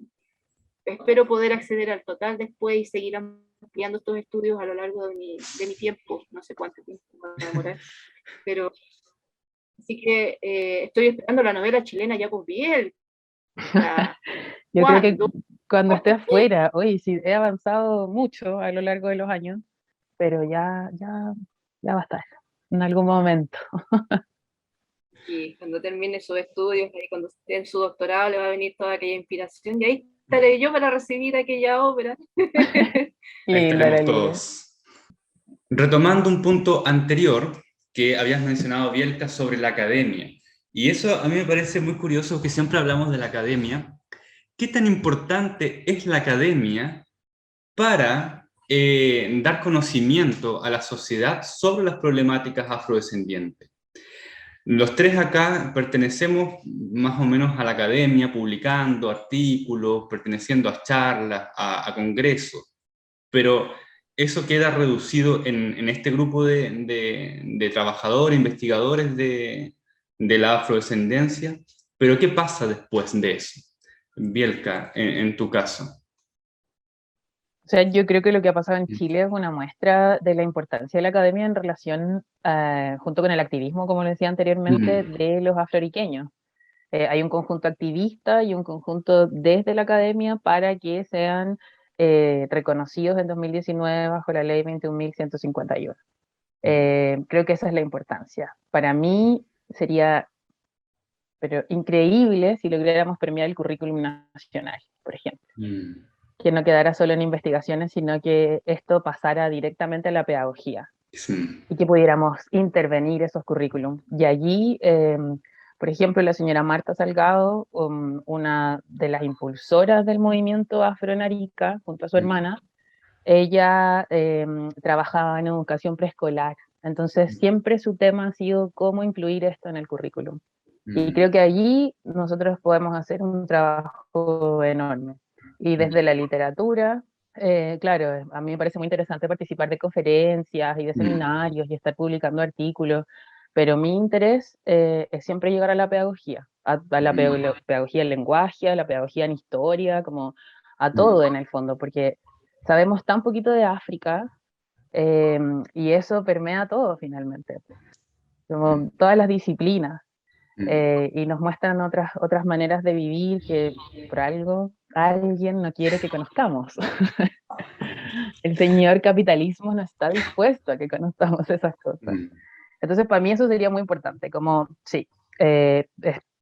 Espero poder acceder al total después y seguir ampliando estos estudios a lo largo de mi tiempo, no sé cuánto tiempo va a demorar, pero así que estoy esperando la novela chilena Jacob Biel. O sea, Yo creo que ¿cuándo? cuando esté afuera. Oye, sí, he avanzado mucho a lo largo de los años, pero ya va a estar en algún momento. Y cuando termine sus estudios, ahí cuando esté en su doctorado, le va a venir toda aquella inspiración, y ahí estaré yo para recibir aquella obra. Ahí Linda la estaremos Lilia. todos. Retomando un punto anterior que habías mencionado, Bielka, sobre la academia. Y eso a mí me parece muy curioso que siempre hablamos de la academia. ¿Qué tan importante es la academia para dar conocimiento a la sociedad sobre las problemáticas afrodescendientes? Los tres acá pertenecemos más o menos a la academia, publicando artículos, perteneciendo a charlas, a congresos, pero eso queda reducido en este grupo de trabajadores, investigadores de la afrodescendencia. Pero ¿qué pasa después de eso, Bielka, en tu caso? O sea, yo creo que lo que ha pasado en Chile es una muestra de la importancia de la academia en relación, junto con el activismo, como lo decía anteriormente, Mm, de los afroariqueños. Hay un conjunto activista y un conjunto desde la academia para que sean reconocidos en 2019 bajo la ley 21.151. Creo que esa es la importancia. Para mí sería, pero increíble si lográramos premiar el currículum nacional, por ejemplo, mm, que no quedara solo en investigaciones, sino que esto pasara directamente a la pedagogía sí, y que pudiéramos intervenir esos currículum. Y allí, por ejemplo, la señora Marta Salgado, una de las impulsoras del movimiento Afro en Arica, junto a su mm, hermana, ella trabajaba en educación preescolar. Entonces, siempre su tema ha sido cómo incluir esto en el currículum. Y mm, creo que allí nosotros podemos hacer un trabajo enorme. Y desde la literatura, claro, a mí me parece muy interesante participar de conferencias y de mm, seminarios y estar publicando artículos, pero mi interés es siempre llegar a la pedagogía, a la mm, pedagogía en lenguaje, a la pedagogía en historia, como a mm, todo en el fondo, porque sabemos tan poquito de África eh, y eso permea todo finalmente, como mm, todas las disciplinas mm. y nos muestran otras maneras de vivir que por algo alguien no quiere que conozcamos. El señor capitalismo no está dispuesto a que conozcamos esas cosas. Mm, Entonces, para mí eso sería muy importante, como, sí, es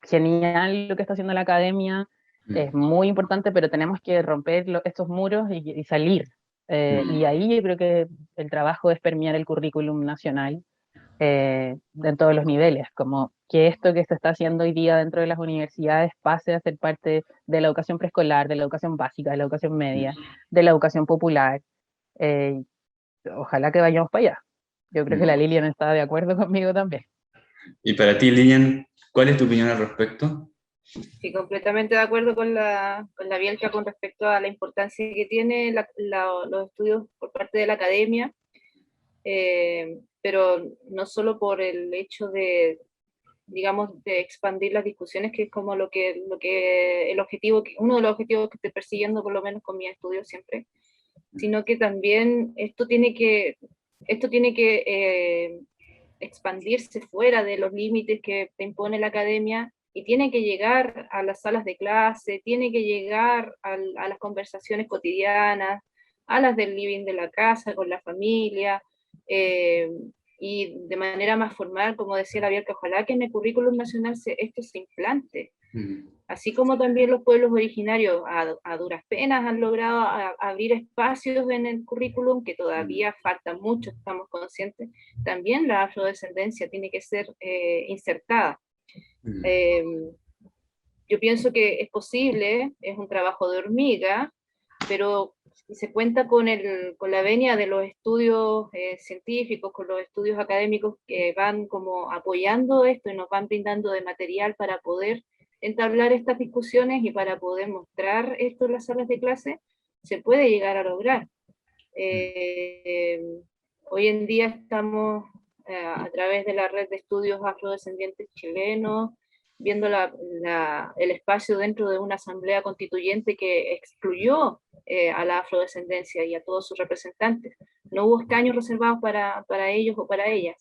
genial lo que está haciendo la academia, es mm, muy importante, pero tenemos que romper estos muros y salir. Y mm, ahí yo creo que el trabajo es permear el currículum nacional en todos los niveles, como que esto que se está haciendo hoy día dentro de las universidades pase a ser parte de la educación preescolar, de la educación básica, de la educación media, mm, de la educación popular. eh, Ojalá que vayamos para allá. Yo creo que la mm. Lilian está de acuerdo conmigo también. Y para ti, Lilian, ¿cuál es tu opinión al respecto? Sí, completamente de acuerdo con la Bielka con respecto a la importancia que tiene los estudios por parte de la academia, pero no solo por el hecho de, digamos, de expandir las discusiones, que es como el objetivo, uno de los objetivos que estoy persiguiendo, por lo menos con mi estudio siempre, sino que también esto tiene que expandirse fuera de los límites que te impone la academia y tiene que llegar a las salas de clase, tiene que llegar a las conversaciones cotidianas, a las del living de la casa, con la familia, eh, y de manera más formal, como decía la Bielka, ojalá que en el currículum nacional esto se implante. Mm, Así como también los pueblos originarios a duras penas han logrado abrir espacios en el currículum, que mm, todavía falta mucho, estamos conscientes, también la afrodescendencia tiene que ser insertada. mm, Eh, yo pienso que es posible, es un trabajo de hormiga, pero si se cuenta con la venia de los estudios científicos, con los estudios académicos que van como apoyando esto y nos van brindando de material para poder entablar estas discusiones y para poder mostrar esto en las salas de clase, se puede llegar a lograr. mm, Eh, Hoy en día estamos a través de la red de estudios afrodescendientes chilenos, viendo el espacio dentro de una asamblea constituyente que excluyó a la afrodescendencia y a todos sus representantes. No hubo escaños reservados para ellos o para ellas.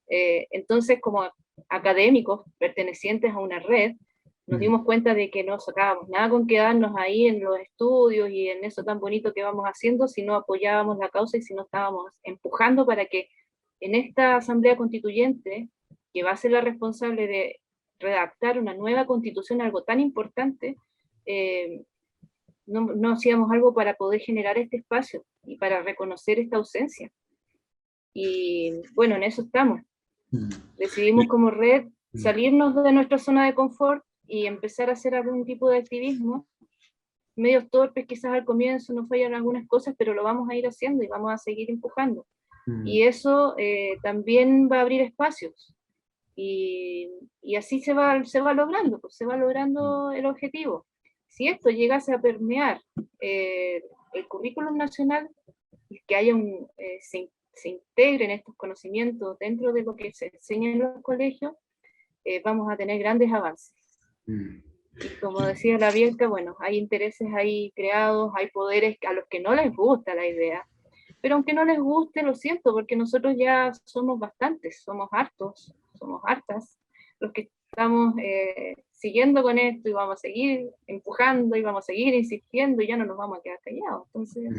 Entonces, como académicos pertenecientes a una red, nos dimos cuenta de que no sacábamos nada con quedarnos ahí en los estudios y en eso tan bonito que vamos haciendo si no apoyábamos la causa y si no estábamos empujando para que en esta Asamblea Constituyente, que va a ser la responsable de redactar una nueva constitución, algo tan importante, no hacíamos algo para poder generar este espacio y para reconocer esta ausencia. Y bueno, en eso estamos. Decidimos como red salirnos de nuestra zona de confort y empezar a hacer algún tipo de activismo, medios torpes quizás al comienzo, nos fallan algunas cosas, pero lo vamos a ir haciendo y vamos a seguir empujando. Y eso también va a abrir espacios. Y así se va logrando, pues se va logrando el objetivo. Si esto llegase a permear el currículum nacional, y que haya se integren estos conocimientos dentro de lo que se enseña en los colegios, vamos a tener grandes avances. Y como decía la Bielka, bueno, hay intereses ahí creados, hay poderes a los que no les gusta la idea, pero aunque no les guste, lo siento, porque nosotros ya somos bastantes, somos hartos, somos hartas, los que estamos siguiendo con esto y vamos a seguir empujando y vamos a seguir insistiendo y ya no nos vamos a quedar callados. Entonces,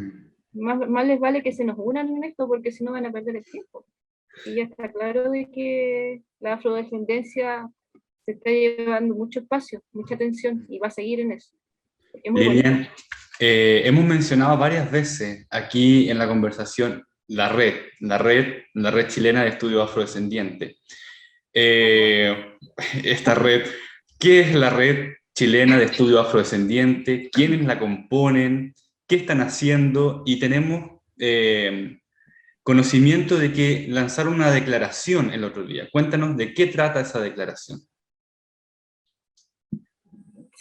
más les vale que se nos unan en esto porque si no van a perder el tiempo. Y ya está claro de que la afrodescendencia se está llevando mucho espacio, mucha atención y va a seguir en eso. Es muy Lilian, hemos mencionado varias veces aquí en la conversación la red chilena de estudio afrodescendiente. Esta red, ¿qué es la red chilena de estudio afrodescendiente? ¿Quiénes la componen? ¿Qué están haciendo? Y tenemos conocimiento de que lanzaron una declaración el otro día. Cuéntanos de qué trata esa declaración.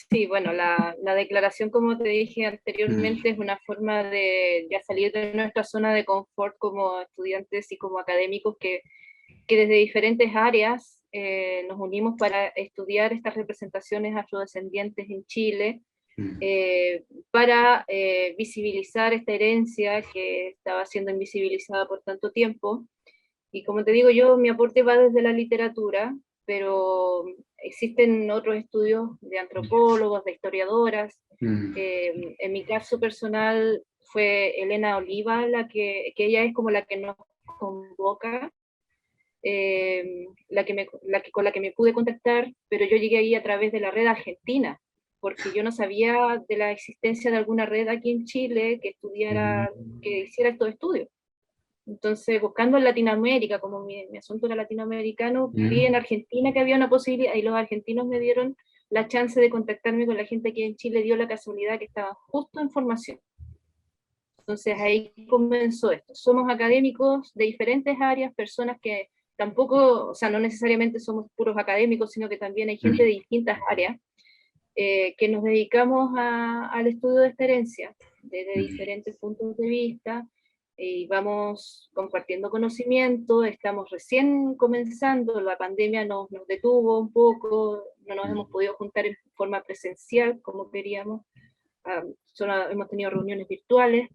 Sí, bueno, la declaración, como te dije anteriormente, es una forma de ya salir de nuestra zona de confort como estudiantes y como académicos que desde diferentes áreas nos unimos para estudiar estas representaciones afrodescendientes en Chile, para visibilizar esta herencia que estaba siendo invisibilizada por tanto tiempo. Y como te digo yo, mi aporte va desde la literatura, pero existen otros estudios de antropólogos, de historiadoras. En mi caso personal fue Elena Oliva, que ella es como la que nos convoca, con la que me pude contactar, pero yo llegué ahí a través de la red argentina, porque yo no sabía de la existencia de alguna red aquí en Chile que hiciera estos estudios. Entonces, buscando en Latinoamérica, como mi asunto era latinoamericano, vi en Argentina que había una posibilidad y los argentinos me dieron la chance de contactarme con la gente que en Chile, dio la casualidad que estaba justo en formación. Entonces ahí comenzó esto. Somos académicos de diferentes áreas, personas que tampoco, o sea, no necesariamente somos puros académicos, sino que también hay gente de distintas áreas que nos dedicamos al estudio de esta herencia desde diferentes puntos de vista. Y vamos compartiendo conocimiento, estamos recién comenzando, la pandemia nos detuvo un poco, no nos hemos podido juntar en forma presencial como queríamos, solo hemos tenido reuniones virtuales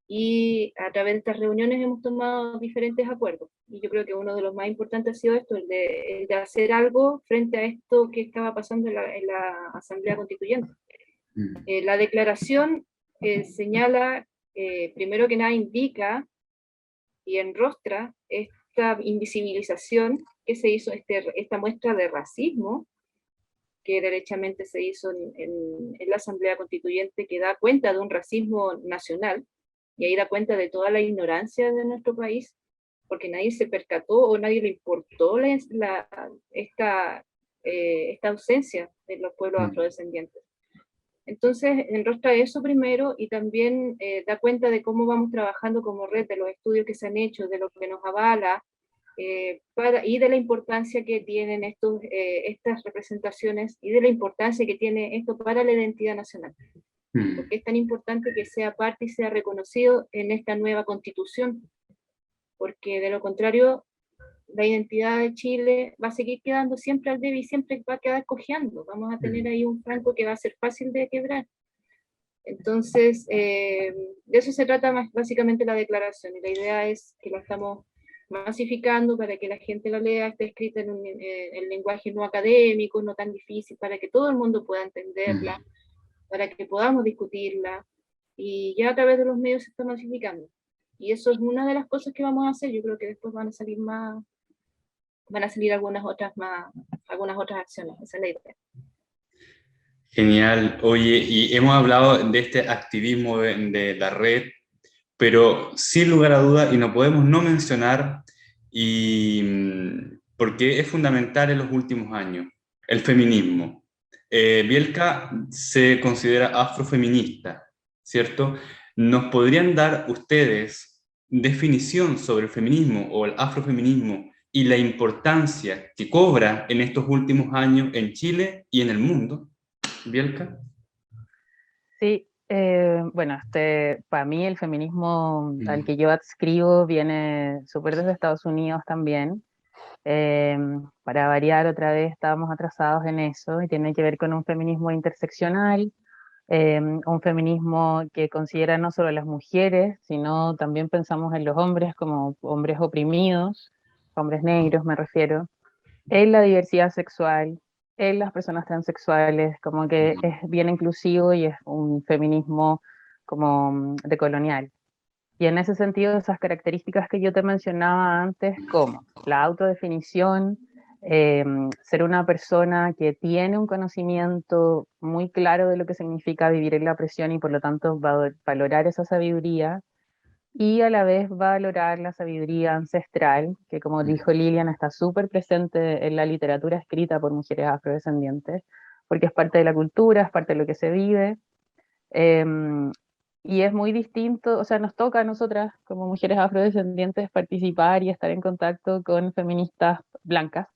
y a través de estas reuniones hemos tomado diferentes acuerdos. Y yo creo que uno de los más importantes ha sido esto, el de hacer algo frente a esto que estaba pasando en la Asamblea Constituyente. La declaración señala, primero que nada indica y enrostra esta invisibilización que se hizo, esta muestra de racismo que derechamente se hizo en la Asamblea Constituyente, que da cuenta de un racismo nacional, y ahí da cuenta de toda la ignorancia de nuestro país, porque nadie se percató o nadie le importó esta ausencia de los pueblos afrodescendientes. Entonces, enrostra eso primero y también da cuenta de cómo vamos trabajando como red, de los estudios que se han hecho, de lo que nos avala, y de la importancia que tienen estas representaciones y de la importancia que tiene esto para la identidad nacional. Porque es tan importante que sea parte y sea reconocido en esta nueva constitución, porque de lo contrario, la identidad de Chile va a seguir quedando siempre al debe y siempre va a quedar cojeando. Vamos a tener ahí un flanco que va a ser fácil de quebrar. Entonces, de eso se trata básicamente la declaración, y la idea es que la estamos masificando para que la gente lo lea, está escrita en el lenguaje no académico, no tan difícil, para que todo el mundo pueda entenderla, para que podamos discutirla, y ya a través de los medios se está masificando. Y eso es una de las cosas que vamos a hacer. Yo creo que después van a salir algunas otras acciones, esa es la idea. Genial. Oye, y hemos hablado de este activismo de la red, pero sin lugar a dudas, y no podemos no mencionar, porque es fundamental en los últimos años, el feminismo. Bielka se considera afrofeminista, ¿cierto? ¿Nos podrían dar ustedes definición sobre el feminismo o el afrofeminismo y la importancia que cobra en estos últimos años en Chile y en el mundo? Bielka. Sí, bueno, para mí el feminismo al que yo adscribo viene súper desde Estados Unidos también. Eh, para variar otra vez, estábamos atrasados en eso y tiene que ver con un feminismo interseccional, un feminismo que considera no solo a las mujeres, sino también pensamos en los hombres como hombres oprimidos, hombres negros me refiero, en la diversidad sexual, en las personas transexuales, como que es bien inclusivo y es un feminismo como decolonial. Y en ese sentido, esas características que yo te mencionaba antes, como la autodefinición, ser una persona que tiene un conocimiento muy claro de lo que significa vivir en la opresión y por lo tanto valorar esa sabiduría, y a la vez valorar la sabiduría ancestral, que como dijo Lilian, está súper presente en la literatura escrita por mujeres afrodescendientes, porque es parte de la cultura, es parte de lo que se vive. em, y es muy distinto, o sea, nos toca a nosotras como mujeres afrodescendientes participar y estar en contacto con feministas blancas.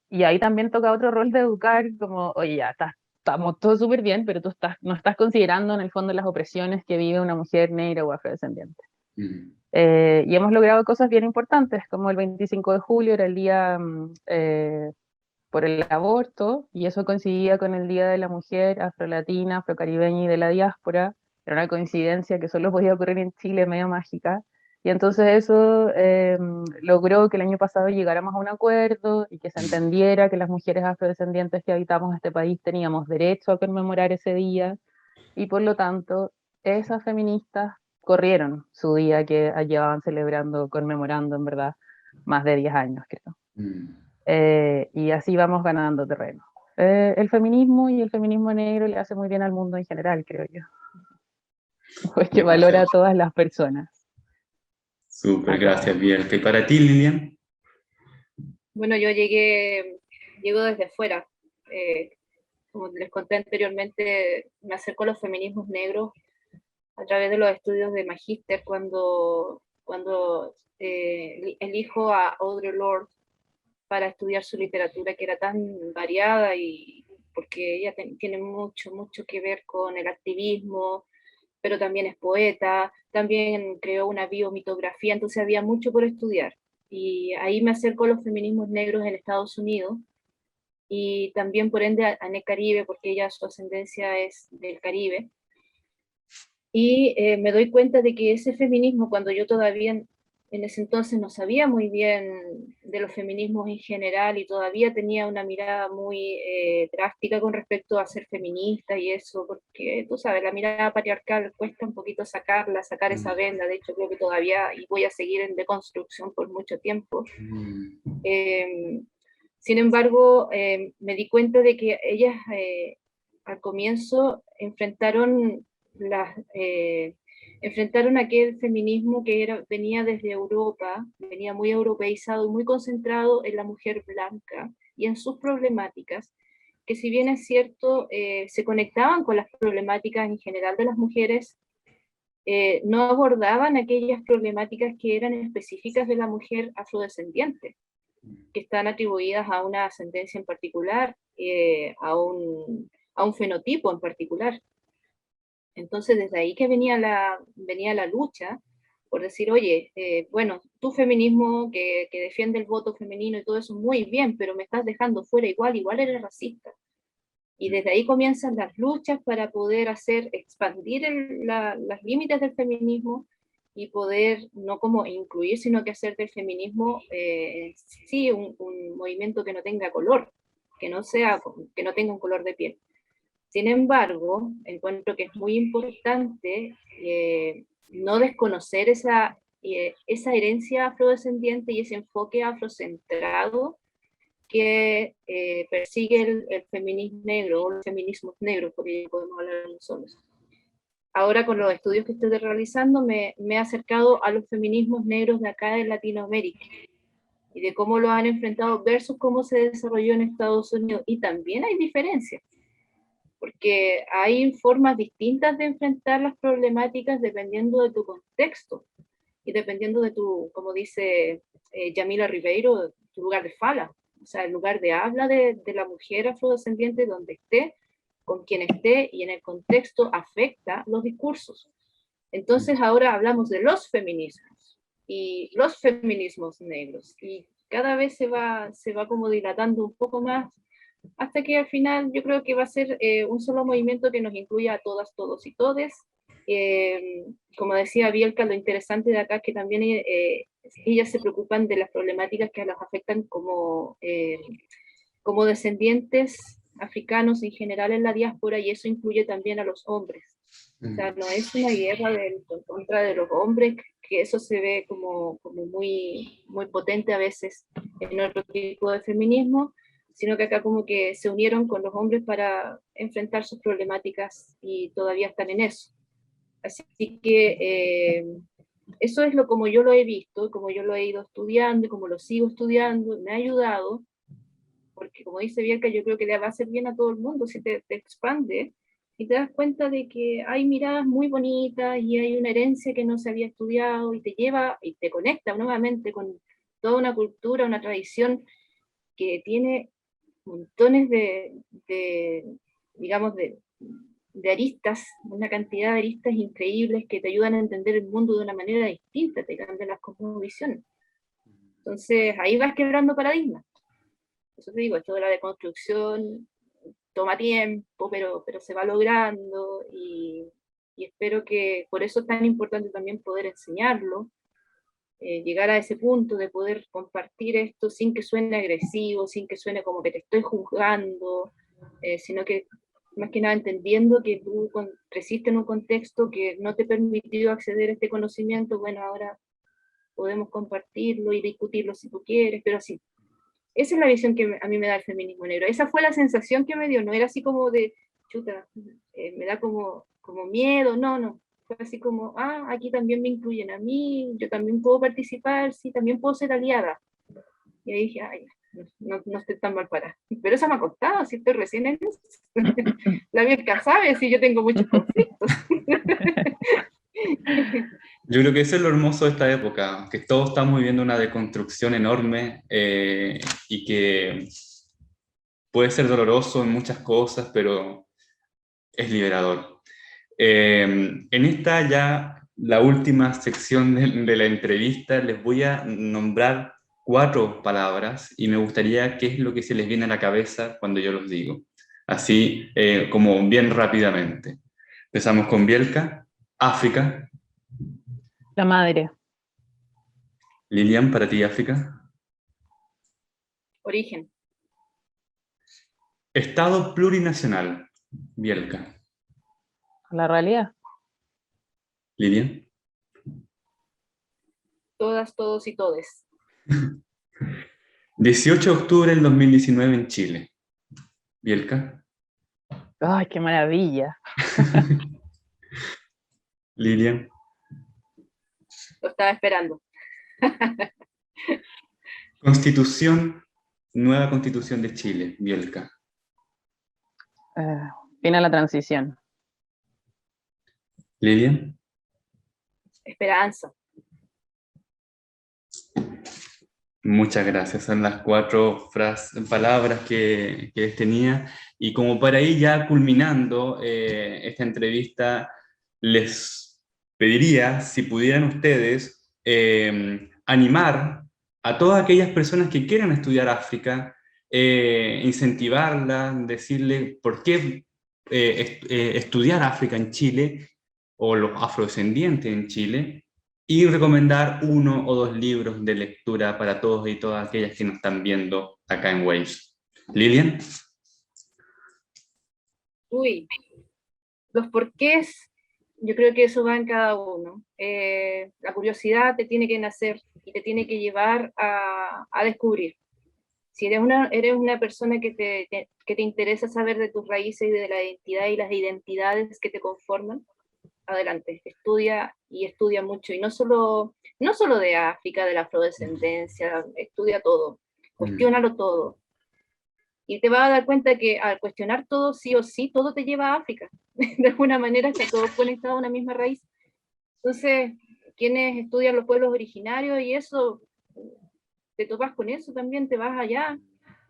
Y ahí también toca otro rol de educar, como, oye, ya, estamos todos súper bien, pero tú no estás considerando en el fondo las opresiones que vive una mujer negra o afrodescendiente. Y hemos logrado cosas bien importantes, como el 25 de julio era el día por el aborto, y eso coincidía con el Día de la Mujer afrolatina, afrocaribeña y de la diáspora. Era una coincidencia que solo podía ocurrir en Chile, medio mágica. Y entonces eso logró que el año pasado llegáramos a un acuerdo y que se entendiera que las mujeres afrodescendientes que habitamos este país teníamos derecho a conmemorar ese día, y por lo tanto esas feministas corrieron su día que llevaban celebrando, conmemorando en verdad más de 10 años, creo. Y así vamos ganando terreno. El feminismo y el feminismo negro le hace muy bien al mundo en general, creo yo. Pues que valora a todas las personas. Súper, gracias, Bielka. ¿Y para ti, Lilian? Bueno, yo llego desde fuera. Como les conté anteriormente, me acerco a los feminismos negros a través de los estudios de magíster cuando elijo a Audre Lorde para estudiar su literatura, que era tan variada, y porque ella tiene mucho que ver con el activismo, pero también es poeta, también creó una biomitografía, entonces había mucho por estudiar. Y ahí me acerco a los feminismos negros en Estados Unidos, y también por ende a el Caribe, porque ella, su ascendencia es del Caribe. Y me doy cuenta de que ese feminismo, cuando yo todavía en ese entonces no sabía muy bien de los feminismos en general y todavía tenía una mirada muy drástica con respecto a ser feminista y eso, porque tú sabes, la mirada patriarcal cuesta un poquito sacar esa venda. De hecho creo que todavía, y voy a seguir en deconstrucción por mucho tiempo. Sin embargo, me di cuenta de que ellas al comienzo enfrentaron aquel feminismo que venía desde Europa, venía muy europeizado y muy concentrado en la mujer blanca y en sus problemáticas, que si bien es cierto, se conectaban con las problemáticas en general de las mujeres, no abordaban aquellas problemáticas que eran específicas de la mujer afrodescendiente, que están atribuidas a una ascendencia en particular, a un fenotipo en particular. Entonces, desde ahí que venía la lucha por decir, oye, bueno, tu feminismo que defiende el voto femenino y todo eso, muy bien, pero me estás dejando fuera igual eres racista. Y desde ahí comienzan las luchas para poder expandir los límites del feminismo y poder no como incluir, sino que hacer del feminismo sí un movimiento que no tenga color, que no tenga un color de piel. Sin embargo, encuentro que es muy importante no desconocer esa herencia afrodescendiente y ese enfoque afrocentrado que persigue el feminismo negro o los feminismos negros, porque podemos hablar de solos. Ahora con los estudios que estoy realizando me he acercado a los feminismos negros de acá de Latinoamérica y de cómo lo han enfrentado versus cómo se desarrolló en Estados Unidos. Y también hay diferencias, porque hay formas distintas de enfrentar las problemáticas dependiendo de tu contexto y dependiendo de tu, como dice Yamila Ribeiro, tu lugar de fala, o sea, el lugar de habla de la mujer afrodescendiente donde esté, con quien esté y en el contexto afecta los discursos. Entonces ahora hablamos de los feminismos y los feminismos negros y cada vez se va como dilatando un poco más hasta que al final yo creo que va a ser un solo movimiento que nos incluya a todas, todos y todes. Como decía Bielka, lo interesante de acá es que también ellas se preocupan de las problemáticas que las afectan como descendientes africanos en general en la diáspora, y eso incluye también a los hombres. O sea, no es una guerra contra de los hombres, que eso se ve como muy, muy potente a veces en otro tipo de feminismo, sino que acá como que se unieron con los hombres para enfrentar sus problemáticas y todavía están en eso. Así que eso es como yo lo he visto, como yo lo he ido estudiando y como lo sigo estudiando, me ha ayudado, porque como dice Bielka, yo creo que le va a hacer bien a todo el mundo si te expande y te das cuenta de que hay miradas muy bonitas y hay una herencia que no se había estudiado y te lleva y te conecta nuevamente con toda una cultura, una tradición que tiene montones digamos, de aristas, una cantidad de aristas increíbles que te ayudan a entender el mundo de una manera distinta, te cambian las cosmovisiones. Entonces ahí vas quebrando paradigmas. Eso te digo, esto de la deconstrucción toma tiempo, pero se va logrando y espero que por eso es tan importante también poder enseñarlo, llegar a ese punto de poder compartir esto sin que suene agresivo, sin que suene como que te estoy juzgando, sino que más que nada entendiendo que tú creciste en un contexto que no te permitió acceder a este conocimiento, bueno, ahora podemos compartirlo y discutirlo si tú quieres, pero sí, esa es la visión que a mí me da el feminismo negro. Esa fue la sensación que me dio, no era así como de, chuta, me da como miedo, no. Fue así como, aquí también me incluyen a mí, yo también puedo participar, sí, también puedo ser aliada. Y ahí dije, no estoy tan mal parada. Pero eso me ha costado, si estoy recién en eso. La Bielka sabe, si yo tengo muchos conflictos. Yo creo que eso es lo hermoso de esta época, que todos estamos viviendo una deconstrucción enorme y que puede ser doloroso en muchas cosas, pero es liberador. En esta ya, la última sección de la entrevista, les voy a nombrar 4 palabras y me gustaría qué es lo que se les viene a la cabeza cuando yo los digo. Así como bien rápidamente. Empezamos con Bielka. África. La madre. Lilian, para ti, África. Origen. Estado plurinacional. Bielka. La realidad. Lilian. Todas, todos y todes. 18 de octubre del 2019 en Chile. Bielka. ¡Ay, qué maravilla! Lilian. Lo estaba esperando. Constitución, nueva Constitución de Chile. Bielka. Fin a la transición. Lilian. Esperanza. Muchas gracias. Son las 4 palabras que les tenía. Y como para ir ya culminando esta entrevista, les pediría, si pudieran ustedes, animar a todas aquellas personas que quieran estudiar África, incentivarlas, decirles por qué estudiar África en Chile, o los afrodescendientes en Chile, y recomendar uno o dos libros de lectura para todos y todas aquellas que nos están viendo acá en Waves. Lilian. Uy, los porqués, yo creo que eso va en cada uno. La curiosidad te tiene que nacer y te tiene que llevar a descubrir. Si eres una persona que te interesa saber de tus raíces y de la identidad y las identidades que te conforman, adelante, estudia y estudia mucho. Y no solo de África, de la afrodescendencia, estudia todo, cuestiónalo todo. Y te vas a dar cuenta que al cuestionar todo, sí o sí, todo te lleva a África. De alguna manera está todo conectado a una misma raíz. Entonces, quienes estudian los pueblos originarios y eso, te topas con eso también, te vas allá,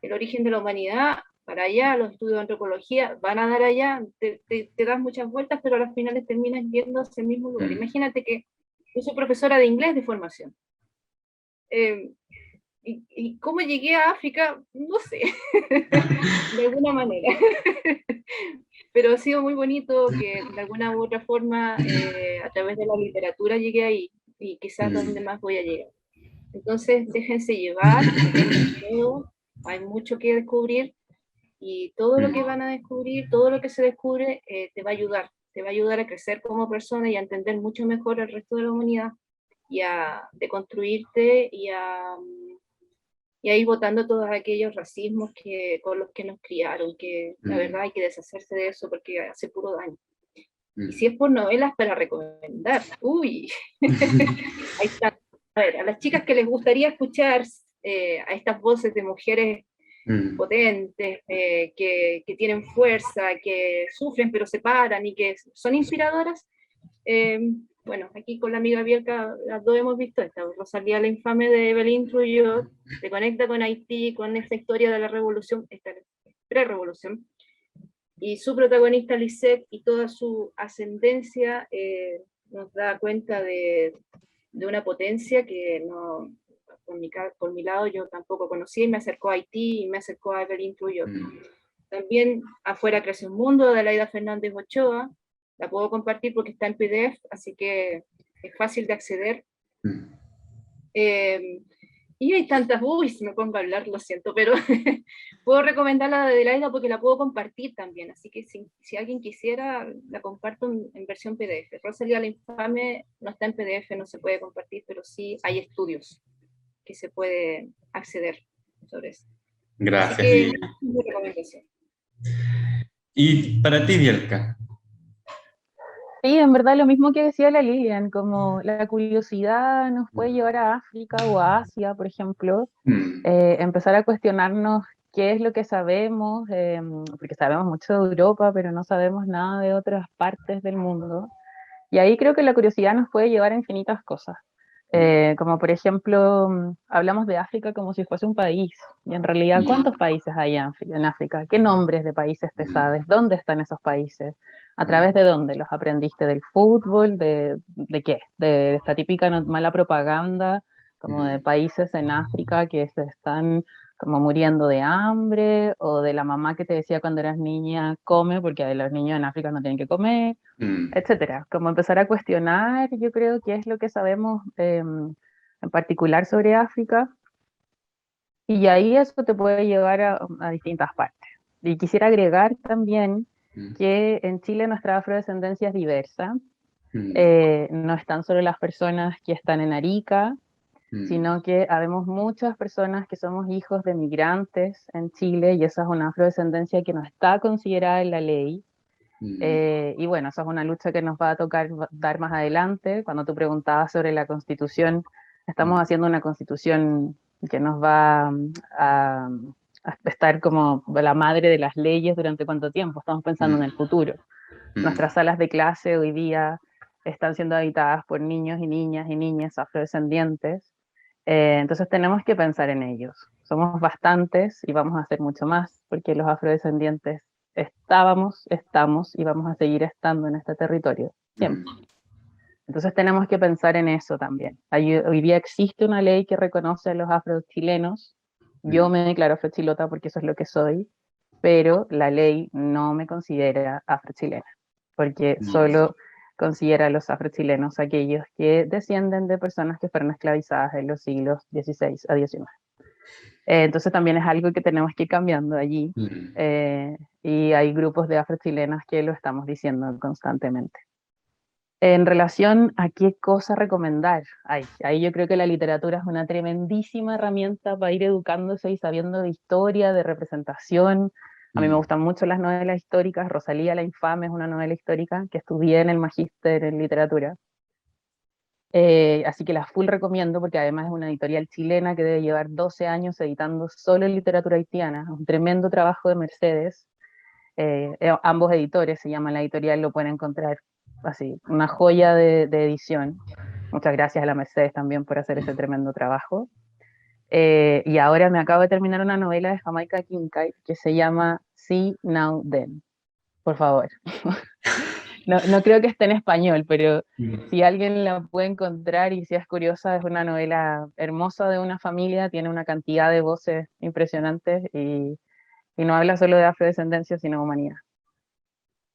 el origen de la humanidad, para allá, los estudios de antropología van a dar allá, te das muchas vueltas, pero a las finales terminas yendo hacia el mismo lugar. Imagínate que yo soy profesora de inglés de formación. ¿Y cómo llegué a África? No sé, de alguna manera. Pero ha sido muy bonito que de alguna u otra forma, a través de la literatura llegué ahí, y quizás donde más voy a llegar. Entonces, déjense llevar, no tengan miedo, hay mucho que descubrir, y todo lo que van a descubrir, todo lo que se descubre, te va a ayudar a crecer como persona y a entender mucho mejor el resto de la humanidad, y a deconstruirte y a ir botando todos aquellos racismos con los que nos criaron, que la verdad hay que deshacerse de eso porque hace puro daño. Y si es por novelas para recomendar, uy, ahí está. A ver, a las chicas que les gustaría escuchar a estas voces de mujeres potentes, que tienen fuerza, que sufren pero se paran y que son inspiradoras, bueno, aquí con la amiga Bielka las dos hemos visto esta, Rosalía la infame de Evelyn Trujillo, se conecta con Haití, con esta historia de la revolución, esta pre-revolución, y su protagonista Lisette y toda su ascendencia nos da cuenta de una potencia que no, por mi lado yo tampoco conocía, y me acercó a Haití y me acercó a Evelyn Trujillo. También Afuera crece un mundo, de Laida Fernández Ochoa, la puedo compartir porque está en PDF, así que es fácil de acceder. Y hay tantas, uy, si me pongo a hablar, lo siento, pero puedo recomendar la de Laida porque la puedo compartir también, así que si alguien quisiera, la comparto en versión PDF. Rosalía la infame no está en PDF, no se puede compartir, pero sí hay estudios que se puede acceder sobre eso. Gracias, así que, Lilian. es mi recomendación. Y para ti, Bielka. Sí, en verdad lo mismo que decía la Lilian, como la curiosidad nos puede llevar a África o a Asia, por ejemplo, empezar a cuestionarnos qué es lo que sabemos, porque sabemos mucho de Europa, pero no sabemos nada de otras partes del mundo. Y ahí creo que la curiosidad nos puede llevar a infinitas cosas. Como por ejemplo, hablamos de África como si fuese un país, y en realidad, ¿cuántos países hay en África? ¿Qué nombres de países te sabes? ¿Dónde están esos países? ¿A través de dónde? ¿Los aprendiste del fútbol? ¿De qué? De esta típica mala propaganda, como de países en África que se están como muriendo de hambre, o de la mamá que te decía cuando eras niña, come, porque los niños en África no tienen que comer, etcétera. Como empezar a cuestionar, yo creo que es lo que sabemos en particular sobre África, y ahí eso te puede llevar a distintas partes. Y quisiera agregar también que en Chile nuestra afrodescendencia es diversa. No están solo las personas que están en Arica, sino que habemos muchas personas que somos hijos de migrantes en Chile, y esa es una afrodescendencia que no está considerada en la ley. Y bueno, esa es una lucha que nos va a tocar dar más adelante. Cuando tú preguntabas sobre la Constitución, estamos haciendo una Constitución que nos va a estar como la madre de las leyes durante cuánto tiempo. Estamos pensando en el futuro. Nuestras salas de clase hoy día están siendo habitadas por niños y niñas afrodescendientes. Entonces tenemos que pensar en ellos. Somos bastantes y vamos a hacer mucho más, porque los afrodescendientes estábamos, estamos y vamos a seguir estando en este territorio siempre. Entonces tenemos que pensar en eso también. Hoy día existe una ley que reconoce a los afrochilenos. Yo me declaro afrochilota porque eso es lo que soy, pero la ley no me considera afrochilena, porque solo considera a los afrochilenos aquellos que descienden de personas que fueron esclavizadas en los siglos XVI a XIX. Entonces también es algo que tenemos que ir cambiando allí, y hay grupos de afrochilenas que lo estamos diciendo constantemente. En relación a qué cosa recomendar, ahí yo creo que la literatura es una tremendísima herramienta para ir educándose y sabiendo de historia, de representación. A mí me gustan mucho las novelas históricas. Rosalía la Infame es una novela histórica que estudié en el magíster en literatura. Así que la full recomiendo, porque además es una editorial chilena que debe llevar 12 años editando solo en literatura haitiana. Un tremendo trabajo de Mercedes. Ambos editores, se llama la editorial, lo pueden encontrar así, una joya de edición. Muchas gracias a la Mercedes también por hacer ese tremendo trabajo. Y ahora me acabo de terminar una novela de Jamaica Kincaid que se llama See Now Then. Por favor. No creo que esté en español, pero si alguien la puede encontrar y si es curiosa, es una novela hermosa de una familia, tiene una cantidad de voces impresionantes y no habla solo de afrodescendencia, sino humanidad.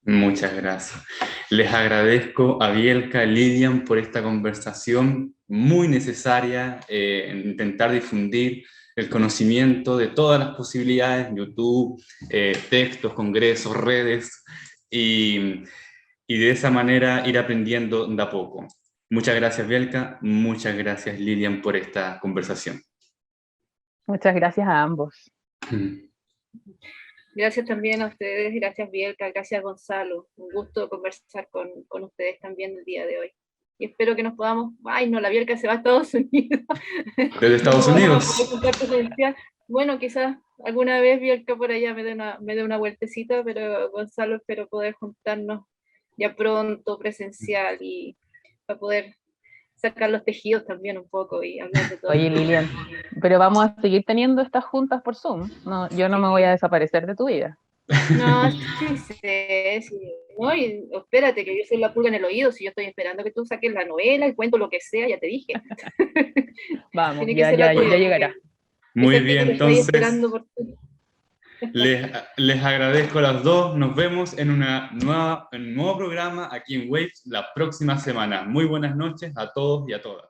Muchas gracias. Les agradezco a Bielka, Lilian, por esta conversación muy necesaria, intentar difundir el conocimiento de todas las posibilidades, YouTube, textos, congresos, redes, y de esa manera ir aprendiendo de a poco. Muchas gracias, Bielka, muchas gracias, Lilian, por esta conversación. Muchas gracias a ambos. Gracias también a ustedes, gracias Bielka, gracias Gonzalo. Un gusto conversar con ustedes también el día de hoy. Y espero que nos podamos... ¡Ay, no, la Bielka se va a Estados Unidos! ¿Desde Estados Unidos? Bueno, quizás alguna vez Bielka por allá me dé una vueltecita, pero Gonzalo, espero poder juntarnos ya pronto, presencial, y para poder sacar los tejidos también un poco y hablar de todo. Oye, Lilian, pero vamos a seguir teniendo estas juntas por Zoom. No, yo no me voy a desaparecer de tu vida. No, sí. No, y espérate, que yo soy la pulga en el oído. Si yo estoy esperando que tú saques la novela, el cuento, lo que sea, ya te dije. Vamos, ya llegará. Muy bien, entonces les agradezco a las dos. Nos vemos en un nuevo programa aquí en Waves la próxima semana. Muy buenas noches a todos y a todas.